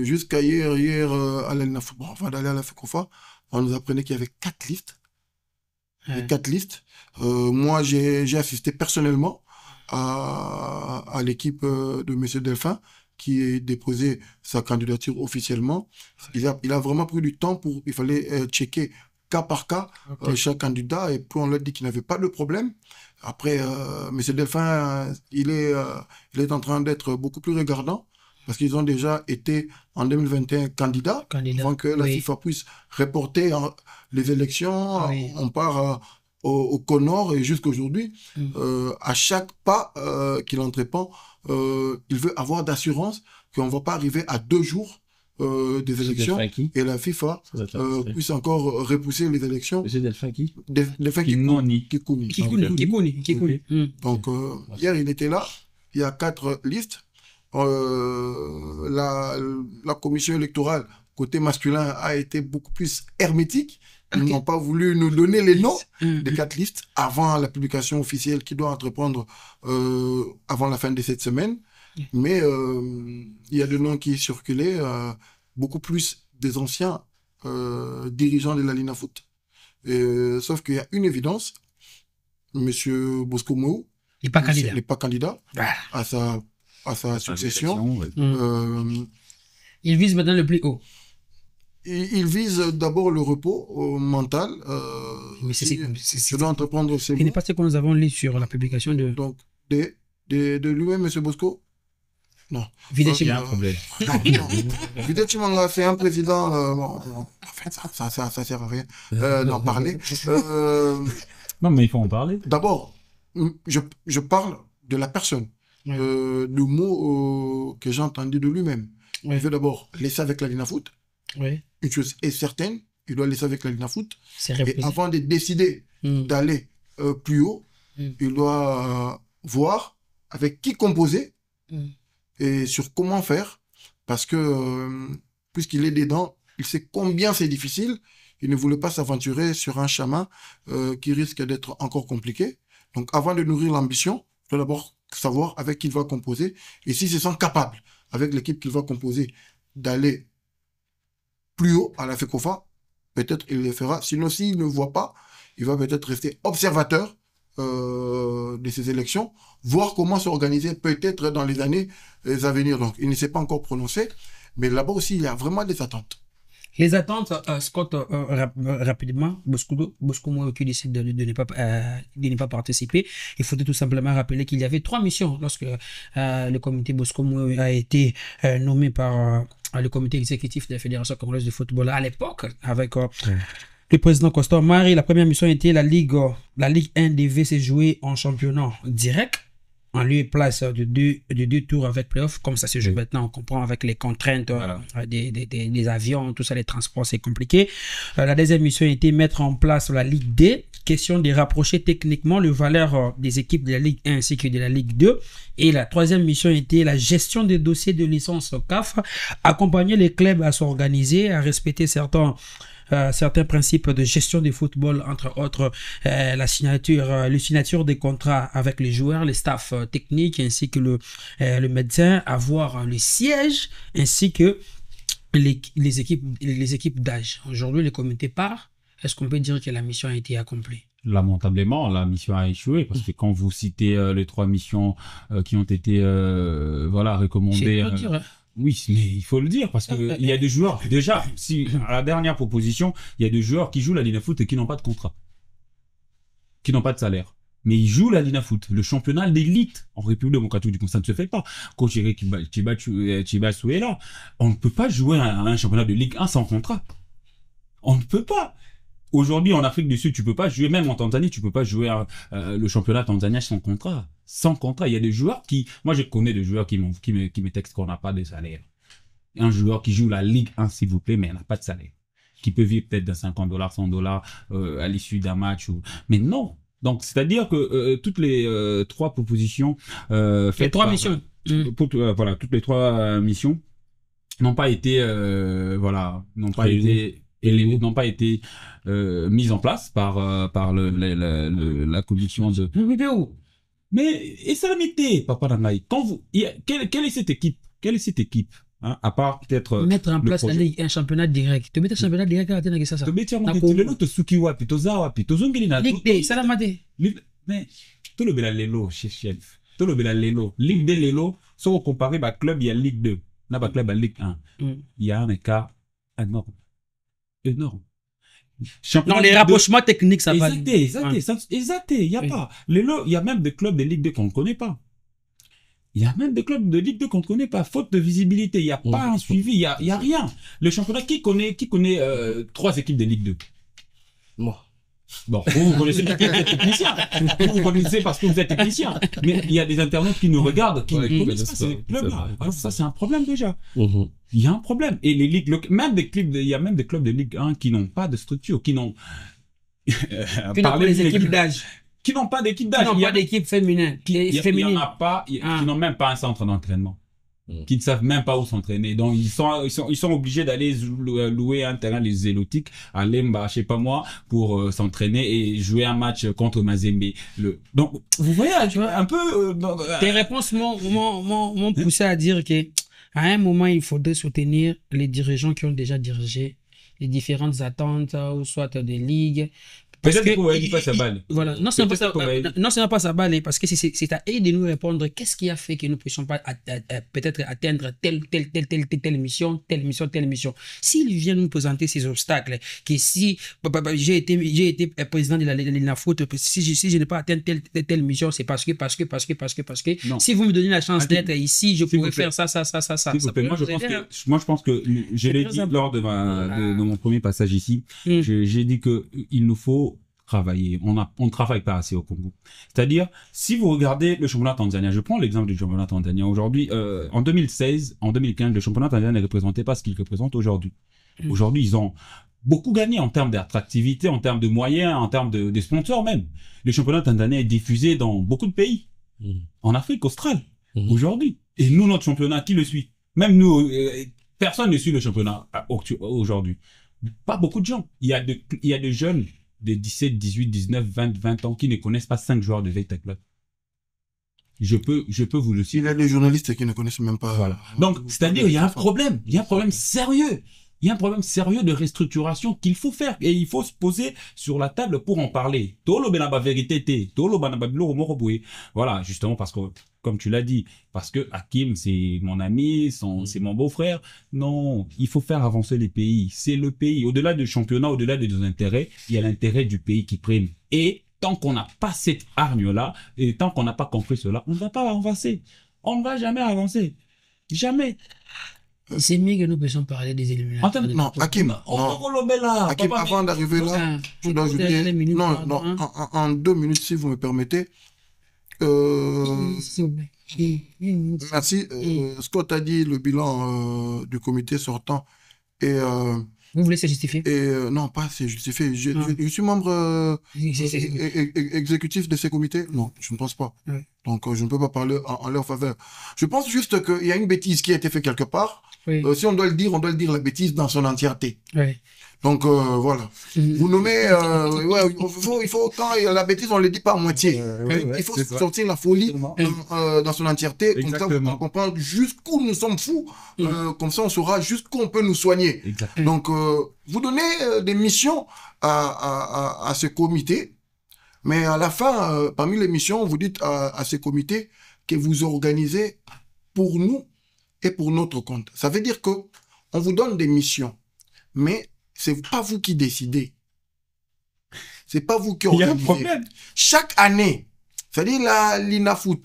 Jusqu'à hier à l'Alna Football, enfin d'aller à la FECOFA, on nous apprenait qu'il y avait 4 listes. Les 4 listes. Moi, j'ai assisté personnellement à l'équipe de Monsieur Delphin qui a déposé sa candidature officiellement. Il a vraiment pris du temps il fallait checker cas par cas chaque candidat et puis on leur dit qu'il n'avait pas de problème. Après, Monsieur Delphin, il est en train d'être beaucoup plus regardant parce qu'ils ont déjà été en 2021 candidats avant que la FIFA puisse reporter les élections. On part au Conor et jusqu'aujourd'hui, à chaque pas qu'il entreprend, il veut avoir d'assurance qu'on ne va pas arriver à 2 jours des élections et la FIFA puisse encore repousser les élections. Monsieur Delphin qui? Delphin Kikouni. Donc, hier, il était là. Il y a 4 listes. La commission électorale côté masculin a été beaucoup plus hermétique. Ils n'ont pas voulu nous donner les noms des 4 listes avant la publication officielle qui doit entreprendre avant la fin de cette semaine. Mais il y a des noms qui circulaient, beaucoup plus des anciens dirigeants de la Lina Foot. Sauf qu'il y a une évidence, Monsieur Bosco Mou. Il n'est pas candidat. Il n'est pas candidat Voilà. à sa succession. Ouais. Il vise maintenant le plus haut. Il vise d'abord le repos mental. Mais je dois entreprendre ces Ce n'est mots. pas ce que nous avons lu sur la publication de Donc, de lui-même, M. Bosco. Non. Vidal Il y a un Chimanga. problème. Non. Vidal Chimanga, c'est un président. En fait, ça sert à rien d'en parler. Non, mais il faut en parler. D'abord, je parle de la personne. Ouais. Le mot que j'ai entendu de lui-même. Ouais. Il veut d'abord laisser avec la Linafoot. Oui, Une chose est certaine, il doit laisser avec la Linafoot. c'est Et reposé. avant de décider d'aller plus haut, il doit voir avec qui composer et sur comment faire. Parce que, puisqu'il est dedans, il sait combien c'est difficile. Il ne voulait pas s'aventurer sur un chemin qui risque d'être encore compliqué. Donc, avant de nourrir l'ambition, il doit d'abord savoir avec qui il va composer. Et s'il se sent capable, avec l'équipe qu'il va composer, d'aller plus haut à la FECOFA, peut-être il le fera. Sinon, s'il ne voit pas, il va peut-être rester observateur de ces élections, voir comment s'organiser peut-être dans les années à venir. Donc, il ne s'est pas encore prononcé, mais là-bas aussi, il y a vraiment des attentes. Les attentes, Scott, rapidement, Bosco Mou qui décide de ne pas participer. Il faudrait tout simplement rappeler qu'il y avait 3 missions lorsque le comité Bosco Mou a été nommé par le comité exécutif de la Fédération congolaise de football à l'époque, avec le président Constant Marie. La première mission était la Ligue 1 devait se jouer en championnat direct, en lieu et place de deux tours avec playoff, comme ça se joue maintenant, on comprend avec les contraintes des avions, tout ça, les transports, c'est compliqué. La deuxième mission était mettre en place la Ligue D, question de rapprocher techniquement le valeur des équipes de la Ligue 1 ainsi que de la Ligue 2. Et la troisième mission était la gestion des dossiers de licence CAF, accompagner les clubs à s'organiser, à respecter certains principes de gestion du football, entre autres le signature des contrats avec les joueurs, les staffs techniques ainsi que le médecin, avoir le siège ainsi que les équipes d'âge. Aujourd'hui, le comité part. Est-ce qu'on peut dire que la mission a été accomplie? Lamentablement, la mission a échoué parce que quand vous citez les 3 missions qui ont été recommandées. C'est dur, hein. Oui, mais il faut le dire parce que il y a des joueurs déjà. Si à la dernière proposition, il y a des joueurs qui jouent la Linafoot et qui n'ont pas de contrat, qui n'ont pas de salaire, mais ils jouent la Linafoot, le championnat d'élite en République démocratique du Congo. Ça ne se fait pas. Quand Chibasu est là, on ne peut pas jouer un championnat de Ligue 1 sans contrat. On ne peut pas. Aujourd'hui, en Afrique du Sud, tu peux pas jouer, même en Tanzanie, tu peux pas jouer le championnat tanzanien sans contrat. Sans contrat. Il y a des joueurs moi je connais des joueurs qui me textent qu'on n'a pas de salaire. Un joueur qui joue la Ligue 1, s'il vous plaît, mais il n'a pas de salaire. Qui peut vivre peut-être de $50, $100 à l'issue d'un match. Mais non. Donc, c'est-à-dire que toutes les 3 propositions faites les 3 missions. toutes les 3 missions n'ont pas été n'ont pas été mises en place par la commission de. Mais et ça l'amitié, Papa Nanaï. Quelle est cette équipe? Hein, à part peut-être mettre en place un championnat direct. Tu mets un championnat direct à la ça. Tu mets le Suki wapi, Toza wapi, Tozongeli na. Ligue D, ça la maté. Mais tout le bel lelo chez chef. Tout le bel lelo. Ligue D lelo, si on compare ba club il y a Ligue 2, là ba club à Ligue 1. Il y a un écart énorme. Non, les rapprochements techniques, ça va. Exact. Il y a pas. Il y a même des clubs de Ligue 2 qu'on ne connaît pas. Faute de visibilité. Il n'y a pas un suivi. Il y a rien. Le championnat, qui connaît 3 équipes de Ligue 2? Moi. Bon, vous connaissez parce que vous êtes technicien. Vous connaissez parce que vous êtes technicien. Mais il y a des internautes qui nous regardent, qui ne connaissent pas ces clubs-là. Alors ça, c'est un problème déjà. Il y a un problème. Et les ligues, il y a même des clubs de Ligue 1 qui n'ont pas de structure, qui n'ont pas des équipes d'âge. Qui n'ont pas d'équipe d'âge. Qui n'ont pas d'équipe féminine. Il y en a pas, qui n'ont même pas un centre d'entraînement. Qui ne savent même pas où s'entraîner. Donc, ils sont obligés d'aller louer un terrain, les Zélotiques, à Lemba, je sais pas moi, pour s'entraîner et jouer un match contre Mazembe. Donc, vous voyez, tu vois, un peu, tes réponses m'ont poussé à dire que, à un moment, il faudrait soutenir les dirigeants qui ont déjà dirigé les différentes attentes, ou soit des ligues, Parce Peut-être que, qu'on va dire pas sa balle. voilà, non seulement Peut-être qu'on va- non seulement pas sa balle, hein, parce que c'est à eux de nous répondre qu'est-ce qui a fait que nous ne puissions pas peut-être atteindre telle mission, telle mission, telle mission. S'il vient nous présenter ces obstacles, que si j'ai été président de la LINAFOOT, si je n'ai pas atteint telle mission, c'est parce que. Non. Si vous me donnez la chance d'être ici, je S'il pourrais vous plaît. faire ça. S'il vous Ça plaît, peut moi, je nous pense aider, hein. que, je l'ai très dit important. lors de mon premier passage ici, Mm. j'ai dit que il nous faut travailler. On ne travaille pas assez au Congo. C'est-à-dire, si vous regardez le championnat tanzanien, je prends l'exemple du championnat tanzanien aujourd'hui, en 2016, en 2015, le championnat tanzanien ne représentait pas ce qu'il représente aujourd'hui. Mm. Aujourd'hui, ils ont beaucoup gagné en termes d'attractivité, en termes de moyens, en termes de sponsors même. Le championnat tanzanien est diffusé dans beaucoup de pays. En Afrique australe, aujourd'hui. Et nous, notre championnat, qui le suit? Même nous, personne ne suit le championnat aujourd'hui. Pas beaucoup de gens. Il y a des jeunes de 17, 18, 19, 20 ans qui ne connaissent pas 5 joueurs de Vita Club. Je peux vous le Il citer. y a des journalistes qui ne connaissent même pas. Voilà. Donc, c'est-à-dire, il y a un problème. Il y a un problème sérieux. Il y a un problème sérieux de restructuration qu'il faut faire et il faut se poser sur la table pour en parler. Tolo benaba vérité te, tolo benaba bilo moroboué. Voilà, justement parce que, comme tu l'as dit, parce que Hakim, c'est mon ami, c'est mon beau-frère. Non, il faut faire avancer les pays. C'est le pays. Au-delà du championnat, au-delà de nos intérêts, il y a l'intérêt du pays qui prime. Et tant qu'on n'a pas cette hargne-là, et tant qu'on n'a pas compris cela, on ne va pas avancer. On ne va jamais avancer. Jamais. C'est mieux que nous puissions parler des éliminatoires. Non, Hakim, Hakim, avant d'arriver là, je dois ajouter, en 2 minutes, si vous me permettez. Merci. Scott a dit le bilan du comité sortant. Et, vous voulez se justifier? Non, pas se justifier. Je suis membre exécutif de ces comités. Non, je ne pense pas. Ouais. Donc, je ne peux pas parler en leur faveur. Je pense juste qu'il y a une bêtise qui a été faite quelque part. Oui. Si on doit le dire la bêtise dans son entièreté. Oui. Donc, voilà. Vous nommez, il faut, quand il y a la bêtise, on ne le dit pas à moitié. Il faut sortir la folie dans son entièreté. Comme ça, on comprend jusqu'où nous sommes fous. Comme ça, on saura jusqu'où on peut nous soigner. Exactement. Donc, vous donnez des missions à ce comité. Mais à la fin, parmi les missions, vous dites à ces comités que vous organisez pour nous et pour notre compte. Ça veut dire que on vous donne des missions, mais c'est pas vous qui décidez. C'est pas vous qui organisez. Il y a un problème. Chaque année, c'est-à-dire la LINAFOOT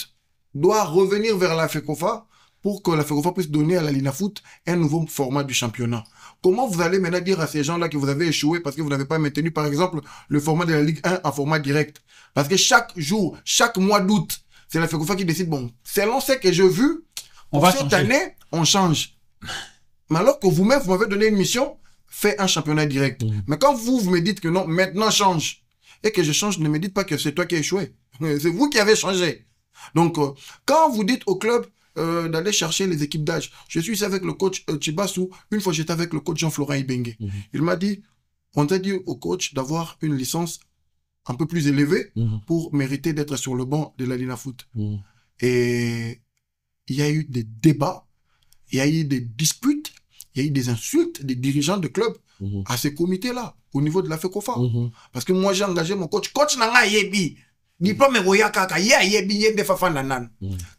doit revenir vers la FECOFA pour que la FECOFA puisse donner à la LINAFOOT un nouveau format du championnat. Comment vous allez maintenant dire à ces gens-là que vous avez échoué parce que vous n'avez pas maintenu, par exemple, le format de la Ligue 1 en format direct? Parce que chaque jour, chaque mois d'août, c'est la FECOFA qui décide, bon, selon ce que j'ai vu, cette année, on change. Mais alors que vous-même, vous m'avez donné une mission, fait un championnat direct. Mais quand vous me dites que non, maintenant change, et que je change, ne me dites pas que c'est toi qui as échoué. C'est vous qui avez changé. Donc, quand vous dites au club d'aller chercher les équipes d'âge, je suis ici avec le coach Chibassou, une fois j'étais avec le coach Jean-Florent Ibengue. Il m'a dit, on t'a dit au coach d'avoir une licence un peu plus élevée pour mériter d'être sur le banc de la LINAFOOT. Et il y a eu des débats, il y a eu des disputes, il y a eu des insultes des dirigeants de club à ces comités-là, au niveau de la FECOFA. Parce que moi, j'ai engagé mon coach. Coach Nanga Yebi. Diplôme Kaka,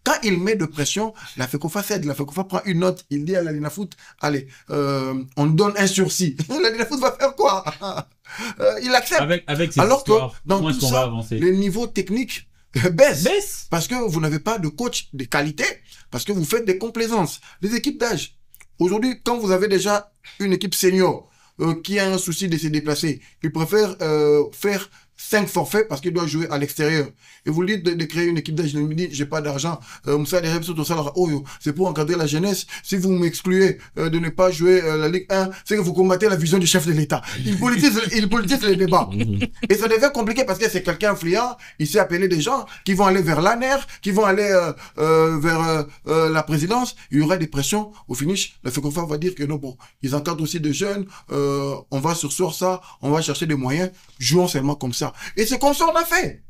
quand il met de pression, la FECOFA cède, la FECOFA prend une note, il dit à la LINAFOOT, allez, on donne un sursis. La LINAFOOT va faire quoi? Il accepte. Avec ces alors que histoires, dans tout ça, les niveaux techniques baissent. Parce que vous n'avez pas de coach de qualité, parce que vous faites des complaisances. Les équipes d'âge. Aujourd'hui, quand vous avez déjà une équipe senior qui a un souci de se déplacer, il préfère faire 5 forfaits parce qu'il doit jouer à l'extérieur. Et vous lui dites de créer une équipe d'âge, il me dit, j'ai pas d'argent. C'est pour encadrer la jeunesse. Si vous m'excluez de ne pas jouer la Ligue 1, c'est que vous combattez la vision du chef de l'État. Il politise les débats. Et ça devient compliqué parce que c'est quelqu'un influent. Il sait appeler des gens qui vont aller vers l'ANER, qui vont aller vers la présidence. Il y aura des pressions. Au finish, la FECOFA va dire que non, bon, ils encadrent aussi des jeunes. On va sursoir ça. On va chercher des moyens. Jouons seulement comme ça. Et c'est comme ça on a fait.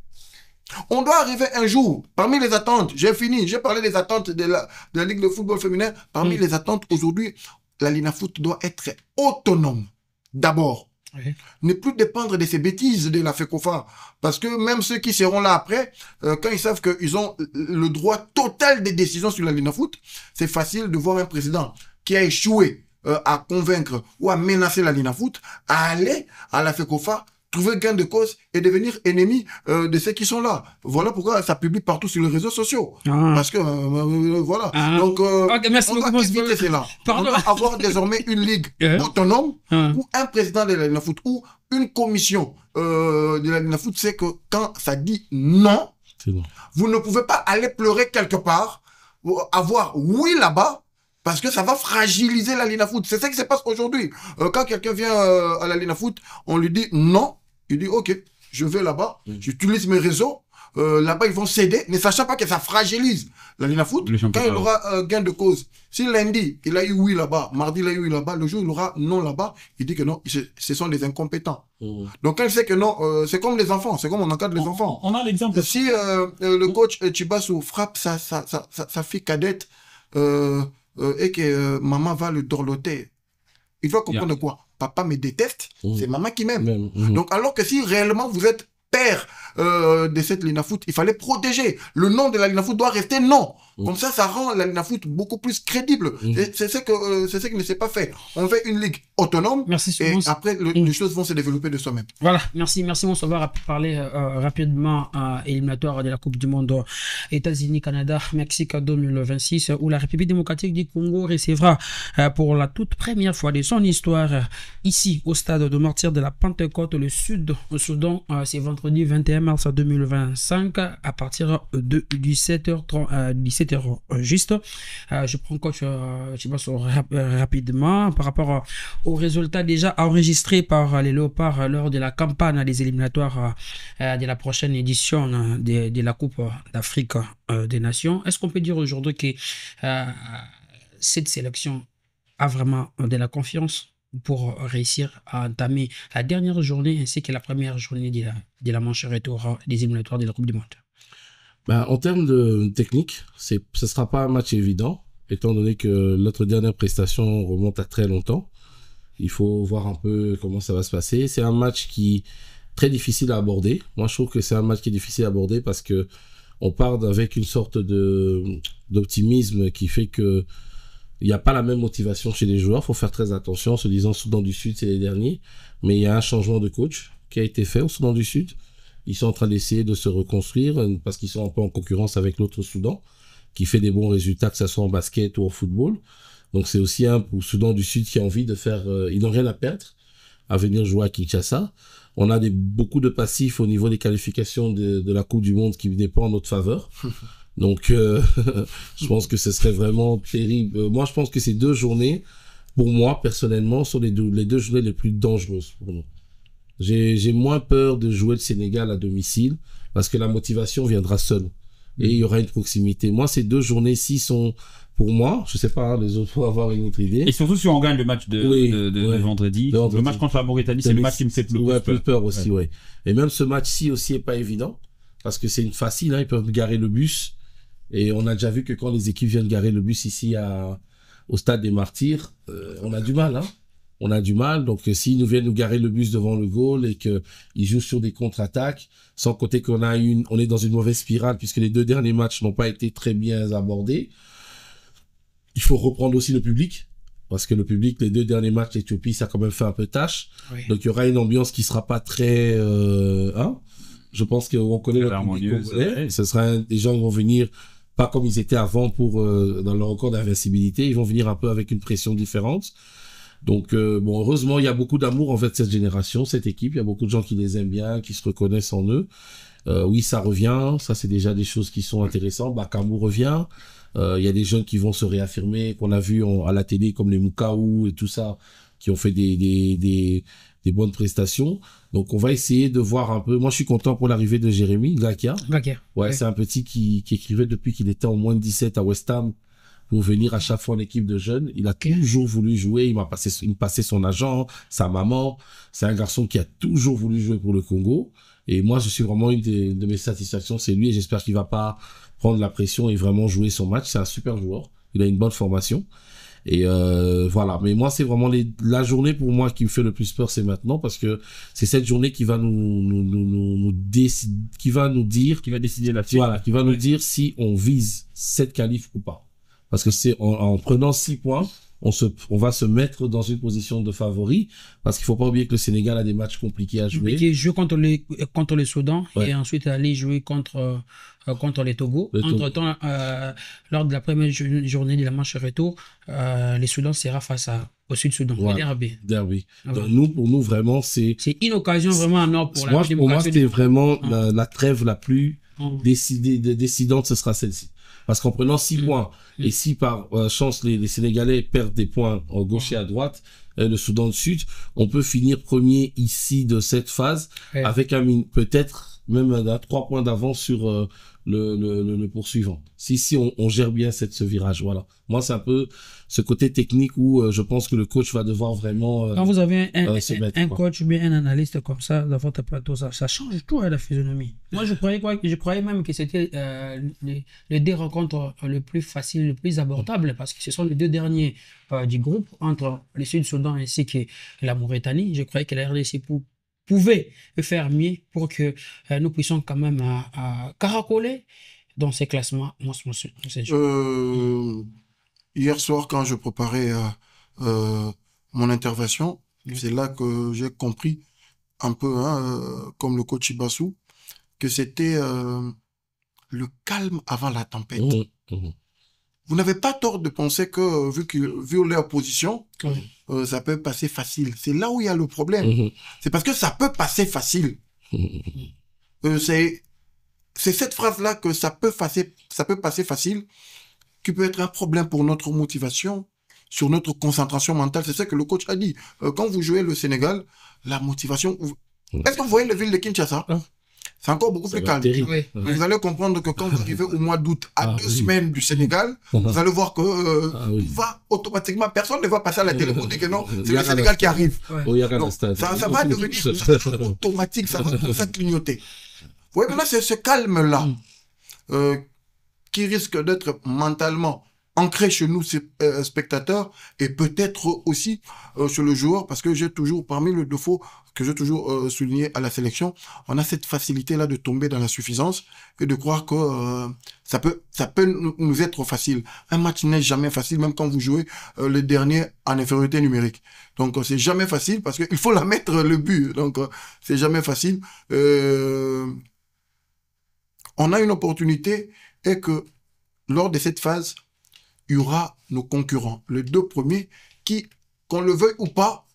On doit arriver un jour, parmi les attentes, j'ai fini, j'ai parlé des attentes de la Ligue de football féminin, parmi les attentes aujourd'hui, la LINAFOOT doit être autonome. D'abord, Oui. Ne plus dépendre de ces bêtises de la FECOFA. Parce que même ceux qui seront là après, quand ils savent qu'ils ont le droit total des décisions sur la Linafoot, c'est facile de voir un président qui a échoué à convaincre ou à menacer la Linafoot à aller à la FECOFA, trouver gain de cause et devenir ennemi de ceux qui sont là. Voilà pourquoi ça publie partout sur les réseaux sociaux. Parce que, voilà. Donc, okay, merci on doit éviter cela. On doit avoir désormais une ligue autonome ou un président de la Linafoot ou une commission de la Linafoot. C'est que quand ça dit non, bon. Vous ne pouvez pas aller pleurer quelque part, avoir oui là-bas, parce que ça va fragiliser la Linafoot. C'est ça qui se passe aujourd'hui. Quand quelqu'un vient à la Linafoot, on lui dit non. Il dit, ok, je vais là-bas, j'utilise mes réseaux, là-bas ils vont céder, ne sachant pas que ça fragilise la Linafoot. Quand il aura gain de cause, si lundi il a eu oui là-bas, mardi il a eu oui là-bas, le jour il aura non là-bas, il dit que non, ce sont des incompétents. Donc quand il sait que non, c'est comme les enfants, c'est comme on encadre les enfants. On a l'exemple. Si le coach Chibassou frappe sa fille cadette et que maman va le dorloter, il doit comprendre quoi? Papa me déteste, c'est maman qui m'aime. Donc, alors que si réellement vous êtes père de cette Linafoot, il fallait protéger. Le nom de la Linafoot doit rester non. Comme ça rend la Linafoot beaucoup plus crédible. C'est ce qui ne s'est pas fait. On fait une ligue autonome. Merci, et après, les choses vont se développer de soi-même. Voilà, merci mon sauveur a pu parler rapidement éliminatoire de la Coupe du Monde États-Unis, Canada, Mexique 2026, où la République démocratique du Congo recevra pour la toute première fois de son histoire ici au stade de Martyrs de la Pentecôte, le Sud au Soudan. C'est vendredi 21 mars 2025 à partir de 17h juste. Je prends coach rapidement par rapport aux résultats déjà enregistrés par les Léopards lors de la campagne des éliminatoires de la prochaine édition de la Coupe d'Afrique des Nations. Est-ce qu'on peut dire aujourd'hui que cette sélection a vraiment de la confiance pour réussir à entamer la dernière journée ainsi que la première journée de la manche retour des éliminatoires de la Coupe du Monde? En termes de technique, ce sera pas un match évident, étant donné que notre dernière prestation remonte à très longtemps. Il faut voir un peu comment ça va se passer. C'est un match qui est très difficile à aborder. Moi, je trouve que c'est un match qui est difficile à aborder parce que on part avec une sorte d'optimisme qui fait que il n'y a pas la même motivation chez les joueurs. Il faut faire très attention en se disant Soudan du Sud, c'est les derniers. Mais il y a un changement de coach qui a été fait au Soudan du Sud. Ils sont en train d'essayer de se reconstruire parce qu'ils sont un peu en concurrence avec l'autre Soudan qui fait des bons résultats, que ce soit en basket ou en football. Donc c'est aussi un pour Soudan du Sud qui a envie de faire... ils n'ont rien à perdre à venir jouer à Kinshasa. On a beaucoup de passifs au niveau des qualifications de la Coupe du Monde qui dépendent en notre faveur. Donc je pense que ce serait vraiment terrible. Moi je pense que ces 2 journées, pour moi personnellement, sont les deux journées les plus dangereuses pour nous. J'ai moins peur de jouer le Sénégal à domicile parce que la motivation viendra seule et il y aura une proximité. Moi, ces 2 journées-ci sont, pour moi, je sais pas, les autres faut avoir une autre idée. Et surtout si on gagne le match de vendredi. Le match contre la Mauritanie, c'est le match qui me fait plus peur aussi, ouais. Et même ce match-ci aussi est pas évident parce que c'est une facile, hein, ils peuvent garer le bus et on a déjà vu que quand les équipes viennent garer le bus ici au stade des Martyrs, on a du mal, hein. On a du mal, donc s'ils nous viennent nous garer le bus devant le goal et qu'ils jouent sur des contre-attaques, sans compter on est dans une mauvaise spirale puisque les 2 derniers matchs n'ont pas été très bien abordés. Il faut reprendre aussi le public, parce que le public, les 2 derniers matchs d'Éthiopie, ça a quand même fait un peu tâche. Oui. Donc il y aura une ambiance qui sera pas très... Je pense qu'on connaît le public congolais. Ce sera des gens qui vont venir, pas comme ils étaient avant dans leur record d'invincibilité, ils vont venir un peu avec une pression différente. Donc, heureusement, il y a beaucoup d'amour en fait cette génération, cette équipe. Il y a beaucoup de gens qui les aiment bien, qui se reconnaissent en eux. Oui, ça revient. Ça, c'est déjà des choses qui sont intéressantes. Bakambu revient. Il y a des jeunes qui vont se réaffirmer, qu'on a vu à la télé, comme les Mukaou et tout ça, qui ont fait des bonnes prestations. Donc, on va essayer de voir un peu. Moi, je suis content pour l'arrivée de Jérémy Ngakia. Ouais, c'est un petit qui écrivait depuis qu'il était en moins de 17 à West Ham. Pour venir à chaque fois en équipe de jeunes. Il a toujours voulu jouer. Il me passait son agent, sa maman. C'est un garçon qui a toujours voulu jouer pour le Congo. Et moi, je suis vraiment une de mes satisfactions, c'est lui. Et j'espère qu'il va pas prendre la pression et vraiment jouer son match. C'est un super joueur. Il a une bonne formation. Et voilà. Mais moi, c'est vraiment la journée pour moi qui me fait le plus peur, c'est maintenant, parce que c'est cette journée qui va qui va nous dire, Qui va décider là-dessus. voilà, qui va nous dire si on vise cette qualif ou pas. Parce que c'est en prenant 6 points, on va se mettre dans une position de favori, parce qu'il faut pas oublier que le Sénégal a des matchs compliqués à jouer. Qui joue contre le Soudan Ouais. et ensuite aller jouer contre les Togo. Entre-temps, lors de la première journée de la manche retour, les Soudan sera face au Sud-Soudan. Voilà. Le Derby. Ah Donc ouais. pour nous vraiment, c'est une occasion vraiment en or pour la pour moi c'était vraiment Ah. la trêve la plus décidante, ce sera celle-ci. Parce qu'en prenant 6 points, et si par chance les Sénégalais perdent des points en gauche et à droite, le Soudan du Sud, on peut finir premier ici de cette phase, Ouais. avec peut-être même 3 points d'avance sur le poursuivant. Si on gère bien ce virage, voilà. Moi, c'est un peu ce côté technique où je pense que le coach va devoir vraiment Quand vous avez se mettre, un quoi. coach ou bien un analyste comme ça dans votre plateau, ça change tout à la physionomie. Moi, je croyais même que c'était les deux rencontres le plus facile, le plus abordable, parce que ce sont les deux derniers du groupe entre le Sud-Soudan ainsi que la Mauritanie. Je croyais que la RDC pouvait faire mieux pour que nous puissions quand même caracoler dans ces classements. Hier soir, quand je préparais mon intervention, c'est là que j'ai compris un peu, comme le coach Ibassou, que c'était le calme avant la tempête. Vous n'avez pas tort de penser que, vu leur position, ça peut passer facile. C'est là où il y a le problème. C'est parce que ça peut passer facile. C'est cette phrase-là que ça peut passer facile qui peut être un problème pour notre motivation, sur notre concentration mentale. C'est ce que le coach a dit. Quand vous jouez le Sénégal, la motivation... Est-ce que vous voyez la ville de Kinshasa? C'est encore beaucoup plus calme. Oui. Vous allez comprendre que quand vous arrivez au mois d'août, à 2 semaines du Sénégal, vous allez voir que va automatiquement, personne ne va passer à la télé pour dire que non, c'est le Sénégal qui arrive. Donc, ça va devenir automatique, ça va commencer à clignoter. Vous voyez, maintenant, c'est ce calme-là qui risque d'être mentalement ancré chez nous, spectateurs, et peut-être aussi sur le joueur, parce que j'ai toujours, parmi le défaut que j'ai toujours souligné à la sélection, on a cette facilité-là de tomber dans la suffisance et de croire que ça peut nous être facile. Un match n'est jamais facile, même quand vous jouez le dernier en infériorité numérique. Donc c'est jamais facile parce qu'il faut la mettre le but. Donc c'est jamais facile. On a une opportunité et que lors de cette phase, il y aura nos concurrents, les 2 premiers, qui, qu'on le veuille ou pas,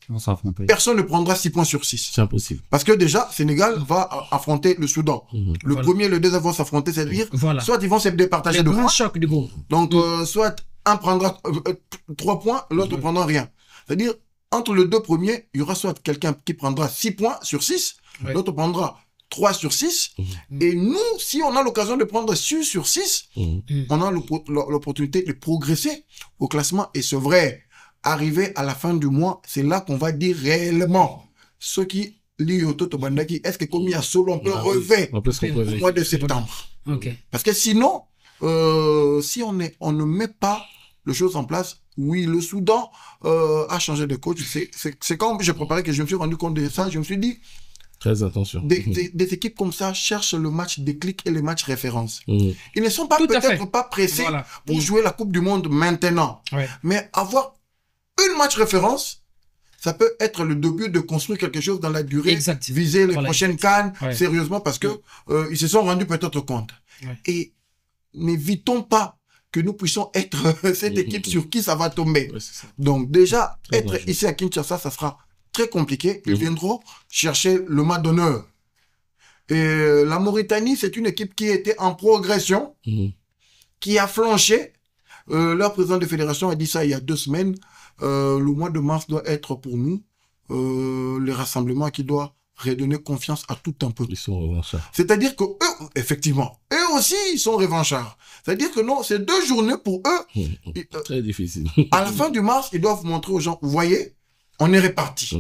personne ne prendra 6 points sur 6. C'est impossible. Parce que déjà, Sénégal va affronter le Soudan. Le premier et le deuxième vont s'affronter, c'est-à-dire, soit ils vont se départager de points. Choc du groupe. Donc, soit un prendra 3 points, l'autre ne prendra rien. C'est-à-dire, entre les 2 premiers, il y aura soit quelqu'un qui prendra 6 points sur 6, l'autre prendra 3 sur 6. Et nous, si on a l'occasion de prendre 6 sur 6, on a l'opportunité de progresser au classement. Et c'est vrai, arrivé à la fin du mois, c'est là qu'on va dire réellement ceux qui lisent Toto Bandaki, est-ce que comme il y a solo, on peut relever au mois de septembre. Parce que sinon, si on ne met pas les choses en place, oui, le Soudan a changé de coach. C'est quand j'ai préparé que je me suis rendu compte de ça, je me suis dit, très attention. Des équipes comme ça cherchent le match déclic et les matchs référence. Ils ne sont pas peut-être pas pressés pour jouer la Coupe du Monde maintenant. Mais avoir une match référence, ça peut être le début de construire quelque chose dans la durée, viser les prochaines CAN sérieusement parce que ils se sont rendus peut-être compte. Et n'évitons pas que nous puissions être cette équipe sur qui ça va tomber. Donc déjà, être ici à Kinshasa, ça sera très compliqué. Ils viendront chercher le mat d'honneur. Et la Mauritanie, c'est une équipe qui était en progression, qui a flanché. Leur président de fédération a dit ça il y a 2 semaines. Le mois de mars doit être pour nous les rassemblements qui doivent redonner confiance à tout un peuple. Ils sont revanchards. C'est-à-dire que eux, effectivement, eux aussi, ils sont revanchards. C'est-à-dire que non, c'est 2 journées pour eux. Très difficile. À la fin du mars, ils doivent montrer aux gens, vous voyez, on est répartis.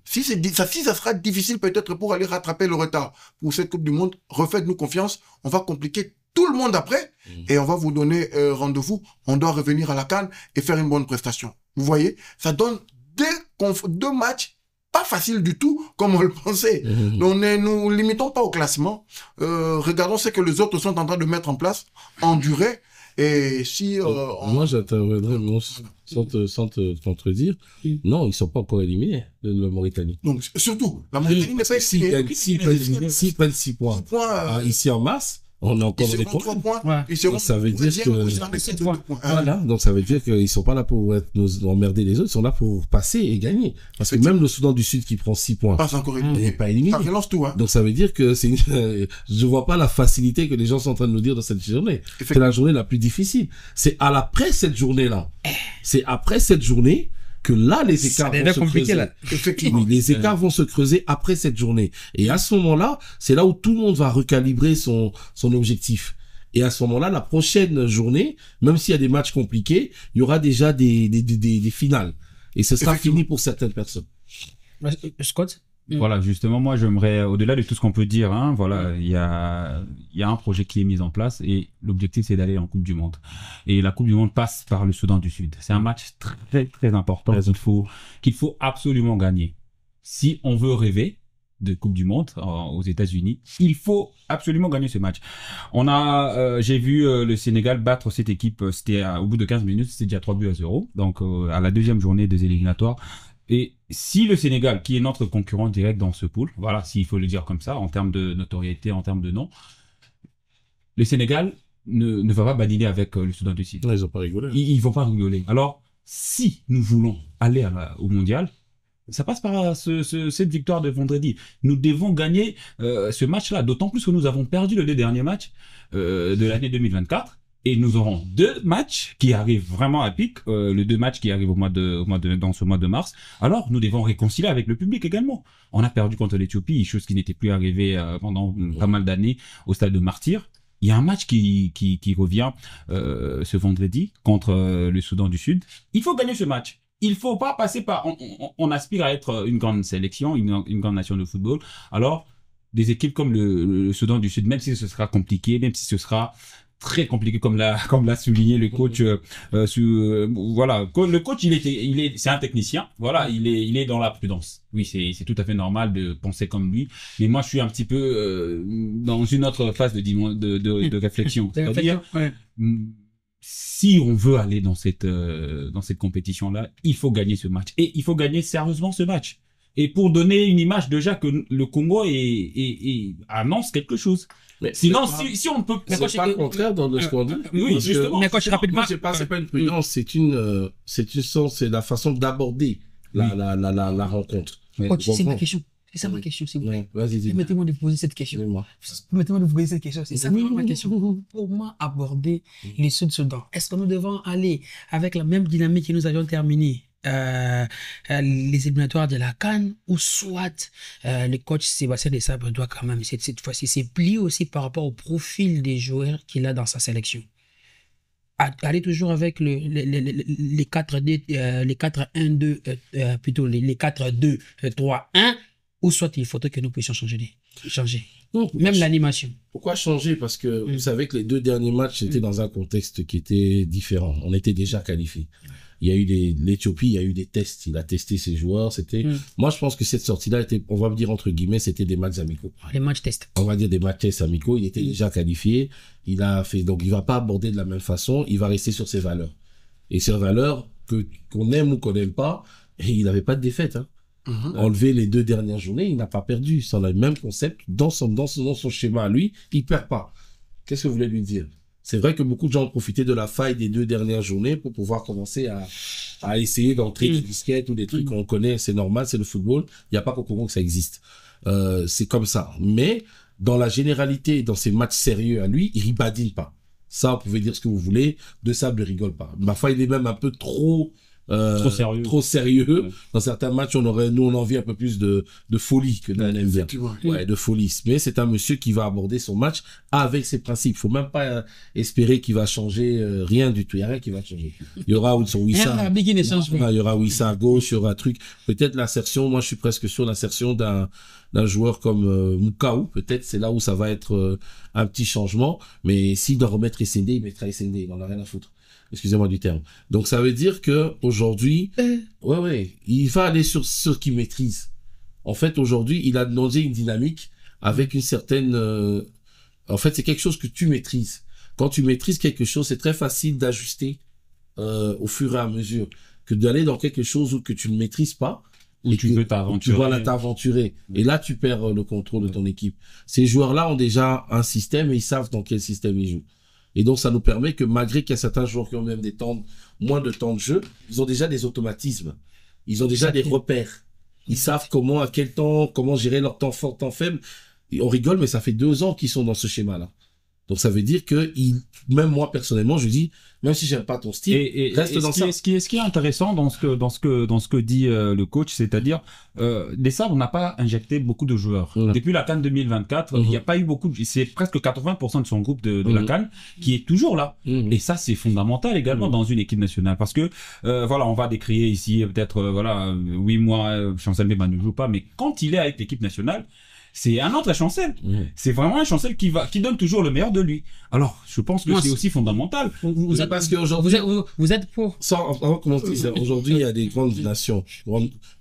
Si ça sera difficile peut-être pour aller rattraper le retard pour cette Coupe du Monde, refaites-nous confiance, on va compliquer tout le monde après, et on va vous donner rendez-vous. On doit revenir à la CAN et faire une bonne prestation. Vous voyez, ça donne deux matchs pas faciles du tout, comme on le pensait. Donc, ne nous limitons pas au classement. Regardons ce que les autres sont en train de mettre en place, en durée. Et si... Moi, j'interviendrai sans te contredire. Non, ils sont pas encore éliminés, la Mauritanie. Donc, surtout, la Mauritanie n'est pas éliminée. S'ils prennent 6 points ici en mars, on a encore des problèmes. Ça veut dire que... Voilà, donc ça veut dire qu'ils sont pas là pour nous emmerder les autres, ils sont là pour passer et gagner. Parce que même le Soudan du Sud qui prend 6 points, il n'est pas éliminé. Ça relance tout, hein. Donc ça veut dire que je vois pas la facilité que les gens sont en train de nous dire dans cette journée. C'est la journée la plus difficile. C'est après cette journée-là. C'est après cette journée que là, les écarts vont se creuser. Là. Effectivement. Les écarts vont se creuser après cette journée. Et à ce moment-là, c'est là où tout le monde va recalibrer son objectif. Et à ce moment-là, la prochaine journée, même s'il y a des matchs compliqués, il y aura déjà des finales. Et ce sera fini pour certaines personnes. Scott? Voilà, justement, moi, j'aimerais, au-delà de tout ce qu'on peut dire, hein, voilà, il y a un projet qui est mis en place et l'objectif, c'est d'aller en Coupe du Monde. Et la Coupe du Monde passe par le Soudan du Sud. C'est un match très, très important qu'il faut absolument gagner. Si on veut rêver de Coupe du Monde aux États-Unis, il faut absolument gagner ce match. J'ai vu le Sénégal battre cette équipe, c'était au bout de 15 minutes, c'était déjà 3-0. Donc, à la deuxième journée des éliminatoires. Et si le Sénégal, qui est notre concurrent direct dans ce pool, voilà, s'il faut le dire comme ça, en termes de notoriété, en termes de nom, le Sénégal ne va pas badiner avec le Soudan du Sud. Non, ils n'ont pas rigolé. Ils vont pas rigoler. Alors, si nous voulons aller au mondial, ça passe par cette victoire de vendredi. Nous devons gagner ce match-là, d'autant plus que nous avons perdu les 2 derniers matchs de l'année 2024. Et nous aurons 2 matchs qui arrivent vraiment à pic, les 2 matchs qui arrivent dans ce mois de mars. Alors, nous devons réconcilier avec le public également. On a perdu contre l'Éthiopie, chose qui n'était plus arrivée pendant pas mal d'années au stade de Martyr. Il y a un match qui revient ce vendredi contre le Soudan du Sud. Il faut gagner ce match. Il faut pas passer par... On aspire à être une grande sélection, une grande nation de football. Alors, des équipes comme le Soudan du Sud, même si ce sera compliqué, même si ce sera très compliqué comme l'a souligné le coach, voilà. Le coach, c'est un technicien. Voilà, il est dans la prudence. Oui, c'est tout à fait normal de penser comme lui. Mais moi, je suis un petit peu dans une autre phase de réflexion. C'est-à-dire, si on veut aller dans cette compétition-là, il faut gagner ce match. Et il faut gagner sérieusement ce match. Et pour donner une image déjà que le Congo annonce quelque chose. Mais sinon, si on peut... C'est pas le contraire dans ce qu'on dit. Oui, justement. Mais quand je rapidement... C'est pas une prudence, c'est la façon d'aborder la rencontre. C'est ma question. C'est ça ma question, s'il vous plaît. Vas-y, dis. Permettez-moi de vous poser cette question. Permettez-moi de vous poser cette question. C'est ça ma question. Comment aborder les Sud-Soudan? Est-ce que nous devons aller avec la même dynamique que nous avions terminé les éliminatoires de la CAN, ou soit le coach Sébastien Desabre doit quand même cette fois-ci se plier aussi par rapport au profil des joueurs qu'il a dans sa sélection, aller toujours avec les 4-2 les 4-1-2 plutôt les 4-2-3-1, ou soit il faudrait que nous puissions changer même l'animation. Pourquoi changer? Parce que vous savez que les 2 derniers matchs étaient dans un contexte qui était différent. On était déjà qualifiés. Il y a eu l'Éthiopie, il y a eu des tests. Il a testé ses joueurs. Moi, je pense que cette sortie-là était, on va dire entre guillemets, c'était des matchs amicaux. Les matchs tests. On va dire des matchs tests amicaux. Il était déjà qualifié. Donc il va pas aborder de la même façon. Il va rester sur ses valeurs. Et ses valeurs, qu'on aime ou qu'on n'aime pas, et il n'avait pas de défaite, hein. Enlever les 2 dernières journées, il n'a pas perdu. C'est le même concept. Dans son schéma à lui, il perd pas. Qu'est-ce que vous voulez lui dire? C'est vrai que beaucoup de gens ont profité de la faille des 2 dernières journées pour pouvoir commencer à essayer d'entrer des disquettes ou des trucs qu'on connaît. C'est normal, c'est le football. Il n'y a pas qu'au Congo que ça existe. C'est comme ça. Mais dans la généralité, dans ses matchs sérieux à lui, il badine pas. Ça, vous pouvez dire ce que vous voulez. De Sable ne rigole pas. Ma foi, il est même un peu trop trop sérieux. Ouais. Dans certains matchs, nous, on a envie un peu plus de folie que on aime bien. Ouais, de folie. Mais c'est un monsieur qui va aborder son match avec ses principes. Faut même pas espérer qu'il va changer rien du tout. Il y a rien qui va changer. Il y aura son Wissa. Il y aura Wissa à gauche, il y aura un truc. Peut-être l'insertion. Moi, je suis presque sûr l'insertion d'un joueur comme Moukaou. Peut-être c'est là où ça va être un petit changement. Mais s'il doit remettre SND, il mettra SND. Il en a rien à foutre. Excusez-moi du terme. Donc ça veut dire que aujourd'hui, il va aller sur ce qu'il maîtrise. En fait, aujourd'hui, il a demandé une dynamique avec une certaine. En fait, c'est quelque chose que tu maîtrises. Quand tu maîtrises quelque chose, c'est très facile d'ajuster au fur et à mesure que d'aller dans quelque chose que tu ne maîtrises pas. Où tu veux t'aventurer. Tu vas t'aventurer. Et là, tu perds le contrôle de ton équipe. Ces joueurs-là ont déjà un système et ils savent dans quel système ils jouent. Et donc, ça nous permet que malgré qu'il y a certains joueurs qui ont même moins de temps de jeu, ils ont déjà des automatismes. Ils ont déjà des repères. Ils savent à quel temps, comment gérer leur temps fort, temps faible. Et on rigole, mais ça fait 2 ans qu'ils sont dans ce schéma-là. Donc, ça veut dire que même moi, personnellement, je dis, même si j'aime pas ton style, reste dans ça. Ce qui est intéressant dans ce que dit le coach, c'est-à-dire, les Sabres n'a pas injecté beaucoup de joueurs. Depuis la CAN 2024, il n'y a pas eu c'est presque 80% de son groupe de la CAN qui est toujours là. Et ça, c'est fondamental également dans une équipe nationale. Parce que, on va décrire ici, peut-être, 8 mois, Chancel Mbemba ne joue pas, mais quand il est avec l'équipe nationale, c'est un autre Chancel. C'est vraiment un Chancel qui donne toujours le meilleur de lui. Alors, je pense que c'est aussi fondamental. Parce qu'aujourd'hui, vous êtes pour. Aujourd'hui, il y a des grandes nations.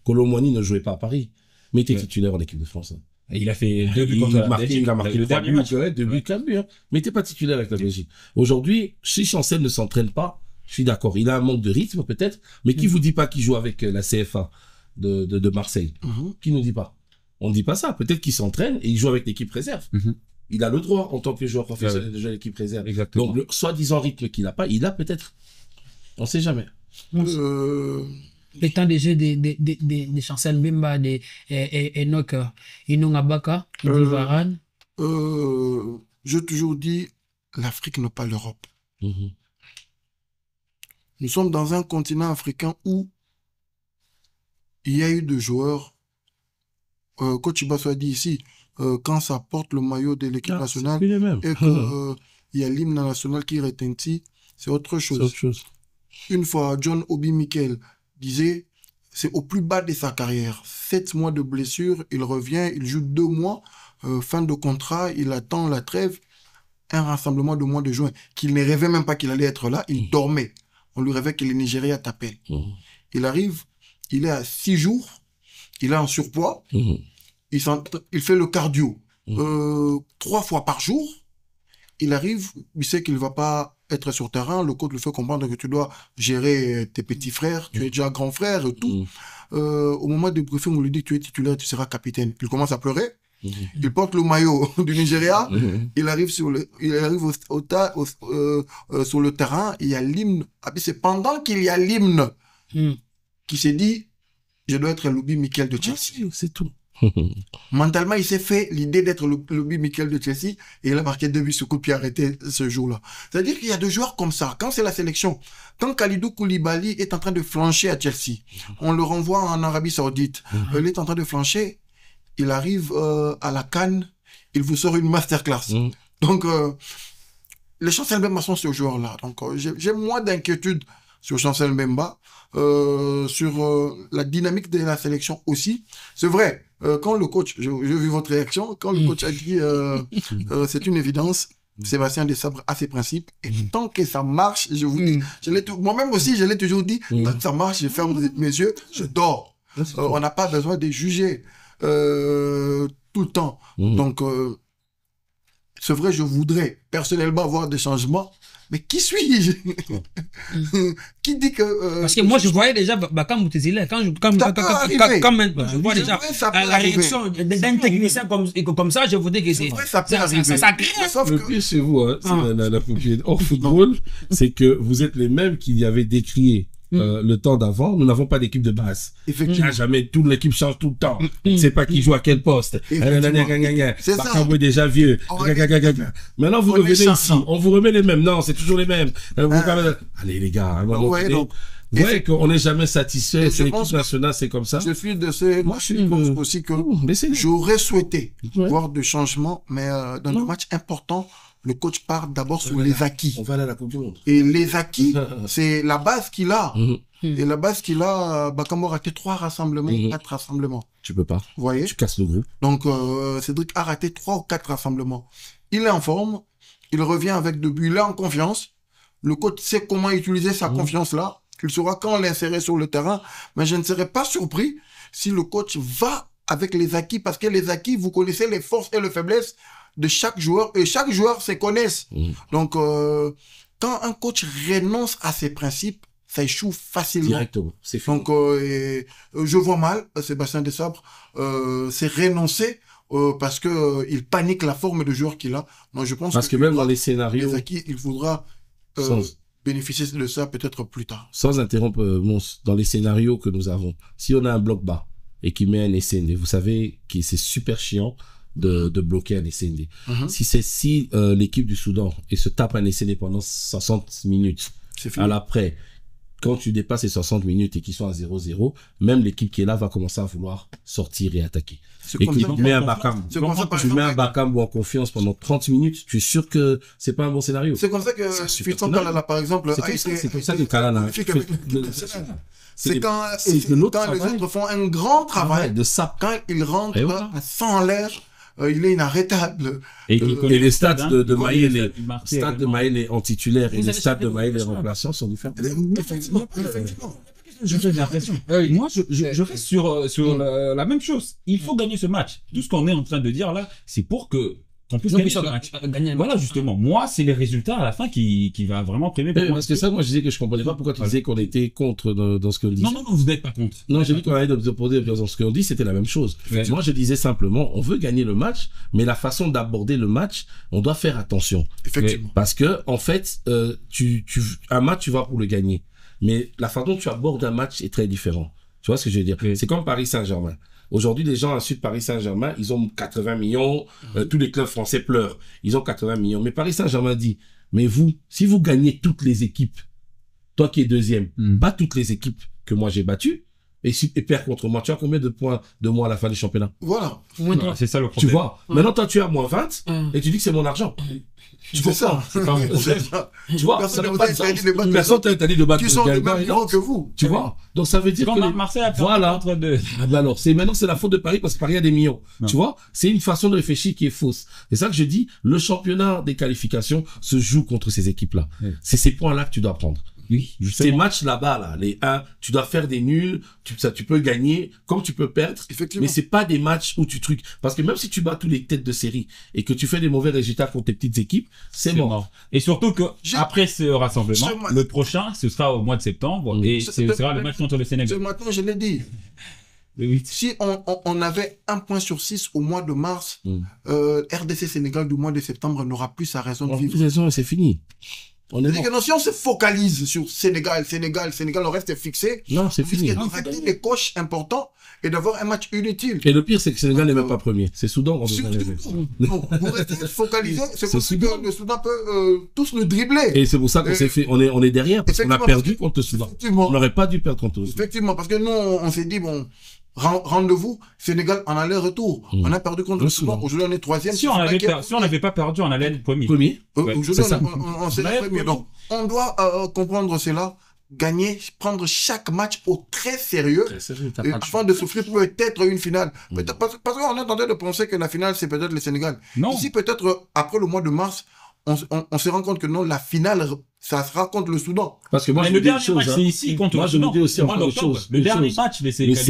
Kolo Muani ne jouait pas à Paris, mais était titulaire en équipe de France. Et il a fait 2 buts contre la Belgique. Il a marqué le dernier match. 2 buts, 4 buts. Mais il n'était pas titulaire avec la Belgique. Aujourd'hui, si Chancel ne s'entraîne pas, je suis d'accord. Il a un manque de rythme, peut-être, mais qui vous dit pas qu'il joue avec la CFA de Marseille? Qui nous dit pas? On ne dit pas ça. Peut-être qu'il s'entraîne et il joue avec l'équipe réserve. Il a le droit, en tant que joueur professionnel, de jouer avec l'équipe réserve. Exactement. Donc, le soi-disant rythme qu'il n'a pas, il a peut-être. On ne sait jamais. Le temps de jeu de Chancel Mbemba, de Enoch Inongabaka, de Varane. J'ai toujours dit, l'Afrique n'est pas l'Europe. Nous sommes dans un continent africain où il y a eu de joueurs. Coach Ibasso a dit ici, quand ça porte le maillot de l'équipe nationale et qu'il y a l'hymne national qui retentit, c'est autre chose. Une fois, John Obi Mikel disait, c'est au plus bas de sa carrière. 7 mois de blessure, il revient, il joue 2 mois, fin de contrat, il attend la trêve, un rassemblement de mois de juin, qu'il ne rêvait même pas qu'il allait être là, il dormait. On lui rêvait que le Nigeria t'appelle. Il arrive, il est à 6 jours, il est en surpoids, il fait le cardio 3 fois par jour, il arrive, il sait qu'il ne va pas être sur terrain, le coach lui fait comprendre que tu dois gérer tes petits frères, tu es déjà grand frère et tout. Au moment du briefing, on lui dit que tu es titulaire, tu seras capitaine. Il commence à pleurer, il porte le maillot du Nigeria, il arrive sur le terrain, il y a l'hymne, c'est pendant qu'il y a l'hymne qui s'est dit, je dois être Loubi Mikel de Chelsea. C'est tout. Mentalement, il s'est fait l'idée d'être Loubi Mikel de Chelsea et il a marqué 2 buts sur coup de pied arrêté ce jour-là. C'est-à-dire qu'il y a des joueurs comme ça. Quand c'est la sélection, quand Kalidou Koulibaly est en train de flancher à Chelsea, on le renvoie en Arabie Saoudite. Il est en train de flancher, il arrive à la CAN, il vous sort une masterclass. Donc, les Chancel Mbemba sont ce joueur-là. Donc, j'ai moins d'inquiétude sur Chancel Mbemba. Sur la dynamique de la sélection aussi. C'est vrai, quand le coach, j'ai vu votre réaction, quand le coach a dit c'est une évidence, Sébastien Desabre a ses principes, et tant que ça marche, je vous dis, moi-même aussi, je l'ai toujours dit, tant que ça marche, je ferme mes yeux, je dors. On n'a pas besoin de juger tout le temps. Donc, c'est vrai, je voudrais personnellement avoir des changements. Mais qui suis-je? Qui dit que... Parce que moi, je voyais déjà Bakam Boutezile, quand je vois déjà la réaction d'un technicien comme ça, je vous dis que c'est... Ça peut arriver. Le pire chez vous, la poupée hors football, c'est que vous êtes les mêmes qui avaient décrié le temps d'avant. Nous n'avons pas d'équipe de base. Effectivement. Jamais, toute l'équipe change tout le temps. On ne sait pas qui joue à quel poste. C'est ça. Bakam est déjà vieux. Maintenant, vous revenez ici. On vous remet les mêmes. Non, c'est toujours les mêmes. Allez, les gars. Et Ouais, qu'on n'est jamais satisfait. Et C'est je l'équipe pense que- nationale, c'est comme ça. je suis de ceux, Moi, je suis je pense de- aussi que Mais c'est j'aurais souhaité Ouais. voir des changements, mais dans Non. le match important, le coach part d'abord sur Voilà. les acquis. On va aller à la Coupe du Monde. Et les acquis, c'est la base qu'il a. Mhm. Et la base qu'il a, Bakambu a raté 3 rassemblements, Mhm. 4 rassemblements. Tu peux pas. Vous voyez? Tu casses le groupe. Donc, Cédric a raté 3 ou 4 rassemblements. Il est en forme, il revient avec 2 buts, il est en confiance. Le coach sait comment utiliser sa confiance-là. Il saura quand l'insérer sur le terrain. Mais je ne serais pas surpris si le coach va avec les acquis, parce que les acquis, vous connaissez les forces et les faiblesses de chaque joueur, et chaque joueur se connaissent. Donc, quand un coach renonce à ses principes, ça échoue facilement. Directement. C'est fini. Donc, je vois mal Sébastien Desabre, c'est renoncer parce que il panique la forme de joueur qu'il a. Moi, je pense Parce que même dans les scénarios, les acquis, il faudra Sans- bénéficier de ça peut-être plus tard. sans interrompre, Mons, dans les scénarios que nous avons, si on a un bloc bas et qui met un SND, vous savez que c'est super chiant de bloquer un SND. Mhm. Si l'équipe du Soudan et se tape un SND pendant 60 minutes, C'est fini. à l'après, quand tu dépasses les 60 minutes et qu'ils sont à 0-0, même l'équipe qui est là va commencer à vouloir sortir et attaquer. C'est Et comme que ça. tu mets un Bakambu. C'est comme ça, par Tu mets un exemple, Bakambu en confiance pendant 30 minutes, tu es sûr que c'est pas un bon scénario. c'est comme ça que C'est super Fiston scénario. Kalala, par exemple, C'est a comme été- ça, c'est comme ça que Kalala, magnifique avec l'équipe nationale. C'est des- quand, c'est de l'autre quand les travail. autres font un grand travail, de ça. quand il rentre Et voilà. à 100 en l'air, il est inarrêtable. Et, Et les stats de Maïl, les les stats de Maïl est en titulaire et les stats de Maïl est remplaçant sont différents. Effectivement. J'ai l'impression. Moi, je reste sur la même chose. Il faut gagner ce match. Tout ce qu'on est en train de dire là, c'est pour qu'on puisse gagner ce match. Voilà, justement. Moi, c'est les résultats à la fin qui va vraiment primer pour moi. Parce que ça, moi, je disais que je comprenais pas pourquoi tu disais qu'on était contre dans ce qu'on dit. Non, vous n'êtes pas contre. Non, j'ai vu qu'on allait d'opposer dans ce qu'on dit, c'était la même chose. Ouais. Moi, je disais simplement, on veut gagner le match, mais la façon d'aborder le match, on doit faire attention. Effectivement. Parce que, en fait, un match, tu vas pour le gagner. Mais la façon dont tu abordes un match est très différent. Tu vois ce que je veux dire? Oui. C'est comme Paris Saint-Germain. Aujourd'hui, les gens insultent Paris Saint-Germain, ils ont 80 millions, tous les clubs français pleurent. Ils ont 80 millions. Mais Paris Saint-Germain dit, mais vous, si vous gagnez toutes les équipes, toi qui es deuxième, bats toutes les équipes que moi j'ai battues, et perds contre moi, tu as combien de points de moi à la fin du championnat? Voilà. C'est ça le Tu problème. vois? Maintenant, toi, tu as moins 20, et tu dis que c'est mon argent. Tu C'est ça. comprends? C'est pas mon problème. Tu vois? Personne Ça ne n'a vous pas a de interdit sens. de battre Personne t'a interdit de battre qui sont de Guingamp même et niveau Nantes. que vous. Tu vois? Donc ça veut dire Quand que Marseille a perdu voilà. entre deux. Ah ben alors, maintenant c'est la faute de Paris parce que Paris a des millions. Non. Tu vois? C'est une façon de réfléchir qui est fausse. C'est ça que je dis, le championnat des qualifications se joue contre ces équipes-là. Oui. C'est ces points-là que tu dois prendre. Oui, Ces justement. matchs là-bas, là, les 1, tu dois faire des nuls, tu peux gagner comme tu peux perdre. Effectivement. Mais c'est pas des matchs où tu trucs. Parce que même si tu bats tous les têtes de série et que tu fais des mauvais résultats contre tes petites équipes, c'est mort. Et surtout que J'ai- après ce rassemblement, Ce- le prochain, ce sera au mois de septembre et Ce- ce sera le match contre le Ce Sénégal. matin, je l'ai dit. Oui. Si on avait 1 point sur 6 au mois de mars, RDC Sénégal du mois de septembre n'aura plus sa raison de vivre. C'est fini. On est C'est mort. que non, si on se focalise sur Sénégal, on reste fixé. Non, c'est On risque fini. de rater les coches importants et d'avoir un match inutile. Et le pire, c'est que le Sénégal n'est même pas premier. C'est Soudan qu'on Sur- devrait rêver. Non, vous restez focalisé, c'est C'est pour ça Soudan. que le Soudan peut tous nous dribbler. Et c'est pour ça qu'on s'est fait, on est derrière, parce qu'on a Effectivement, perdu parce que- contre le Soudan. Effectivement. On n'aurait pas dû perdre contre le Soudan. Effectivement, parce que nous, on s'est dit, bon, rendez-vous, Sénégal en aller-retour. On a perdu contre le Soudan. Aujourd'hui, on est 3e. Si on n'avait pas perdu, on allait être premier. Premier. Ouais, Aujourd'hui, c'est ça. on s'est Ouais, premier. Donc, on doit comprendre cela, gagner, prendre chaque match au très sérieux. Afin de souffrir peut-être une finale. Parce qu'on est en train de penser que la finale, c'est peut-être le Sénégal. Non. Ici, peut-être, après le mois de mars, on se rend compte que non, la finale, ça sera contre le Soudan. Parce que moi, Mais je le vous dis une dernier chose, match, hein. c'est ici contre Moi, le je vous Soudan. dis aussi C'est au mois encore une d'octobre. chose. Le Une dernier chose. match, les Le Sénégalais.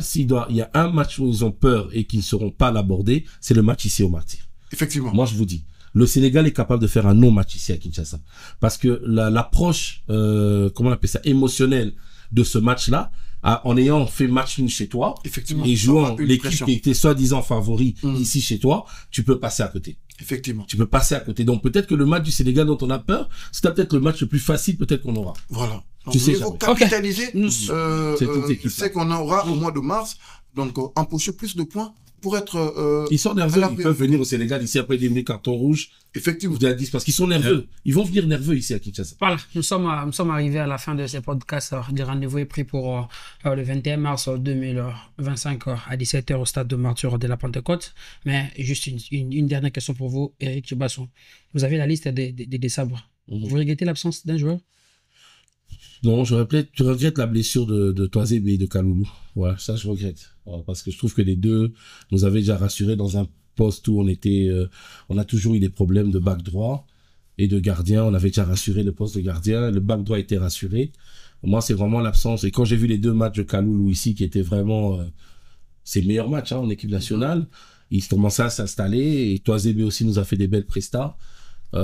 Sénégal, il y a un match où ils ont peur et qu'ils ne seront pas l'abordés, c'est le match ici au Martyr. Effectivement. Moi, je vous dis, le Sénégal est capable de faire un non-match ici à Kinshasa. Parce que l'approche, comment on appelle ça, émotionnelle de ce match-là, en ayant fait match nul chez toi, Effectivement. et Ça jouant aura une l'équipe pression. qui était soi-disant favori Mm. ici chez toi, tu peux passer à côté. Effectivement. Tu peux passer à côté. Donc peut-être que le match du Sénégal dont on a peur, c'est peut-être le match le plus facile peut-être qu'on aura. Voilà. Donc, Tu sais il faut jamais. capitaliser C'est toute équipe, ce qu'on aura au mois de mars. Donc, empocher plus de points pour être... Ils sont nerveux, ils peuvent venir au Sénégal ici après des cartons rouges. Effectivement. Parce qu'ils sont nerveux. Ils vont venir nerveux ici à Kinshasa. Voilà, nous sommes arrivés à la fin de ce podcast. Le rendez-vous est pris pour le 21 mars 2025 à 17h au stade de Martyrs de la Pentecôte. Mais juste une dernière question pour vous, Eric Chibassou. Vous avez la liste des sabres. Vous regrettez l'absence d'un joueur? Non, je regrette la blessure de Toisébé et de Kaloulou. Voilà, ça je regrette. Voilà, parce que je trouve que les deux nous avaient déjà rassurés dans un poste où on a toujours eu des problèmes de back droit et de gardien. On avait déjà rassuré le poste de gardien. Le back droit était rassuré. Moi, c'est vraiment l'absence. Et quand j'ai vu les deux matchs de Kaloulou ici, qui étaient vraiment ses meilleurs matchs en équipe nationale, il commençait à s'installer. Et Toisébé aussi nous a fait des belles prestats.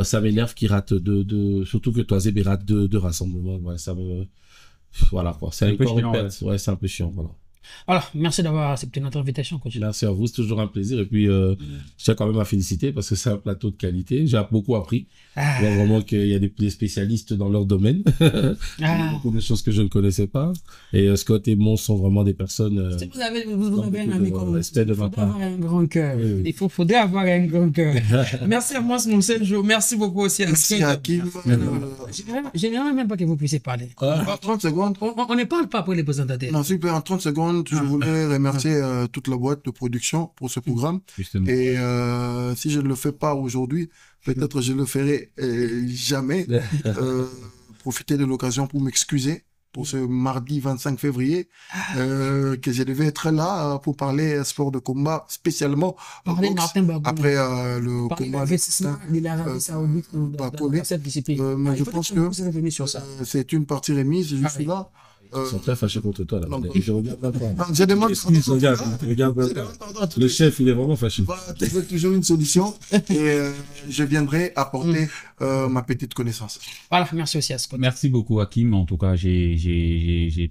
Ça m'énerve qu'il rate surtout que Toisébé rate deux rassemblements. Ouais, voilà, quoi. C'est un peu chiant. Ouais, c'est un peu chiant, voilà. Voilà, merci d'avoir accepté notre invitation, coach. Merci à vous, c'est toujours un plaisir. Et puis, je tiens quand même à féliciter parce que c'est un plateau de qualité. J'ai beaucoup appris. Je vois vraiment qu'il y a des spécialistes dans leur domaine. Beaucoup de choses que je ne connaissais pas. Et Scott et Mons sont vraiment des personnes... vous avez un ami comme vous. Il faudrait avoir un grand cœur. Oui. Il faudrait avoir un grand cœur. Merci à Mons Monseljo. Merci beaucoup aussi à Merci à Hakim. Je n'aimerais même pas que vous puissiez parler. En 30 secondes. On ne parle pas pour les présentateurs. Non, super. En 30 secondes, je voulais remercier toute la boîte de production pour ce programme. Justement. Et si je ne le fais pas aujourd'hui, peut-être je le ferai jamais. Profiter de l'occasion pour m'excuser pour ce mardi 25 février, que je devais être là pour parler sport de combat, spécialement après le combat de l'Arabie Saoudite dans cette discipline. mais je pense que c'est une partie remise, je suis là. Ils sont très fâchés contre toi, là. Je regarde même pas. Je demande... Regarde même pas. Le chef, il est vraiment fâché. Tu veux toujours une solution et je viendrai apporter ma petite connaissance. Voilà, merci aussi à Scott. Merci beaucoup, Hakim. En tout cas, j'ai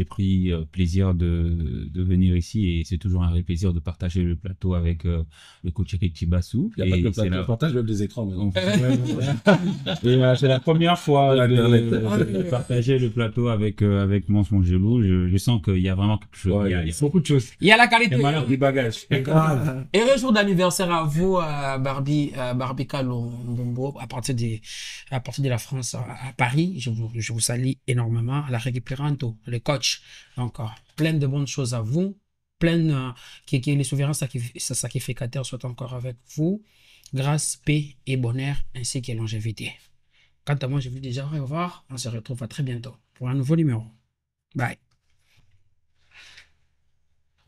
pris plaisir de venir ici et c'est toujours un vrai plaisir de partager le plateau avec le coach Eric Chibassou. Il n'y a pas que le plateau, le partage même des écrans. Et c'est la première fois de partager le plateau avec Mons Mongelou. Je sens qu'il y a vraiment quelque chose. Ouais, il y a beaucoup de choses. Il y a la qualité. Du bagage. Heureux jour d'anniversaire à vous, Barbie Kalombo, à partir de la France à Paris. Je vous salue énormément. À la Récupéranto, le coach. Donc, plein de bonnes choses à vous. Que les souverains sacrificateurs soient encore avec vous. Grâce, paix et bonheur, ainsi que longévité. Quant à moi, je vous dis déjà au revoir. On se retrouve à très bientôt pour un nouveau numéro. Bye.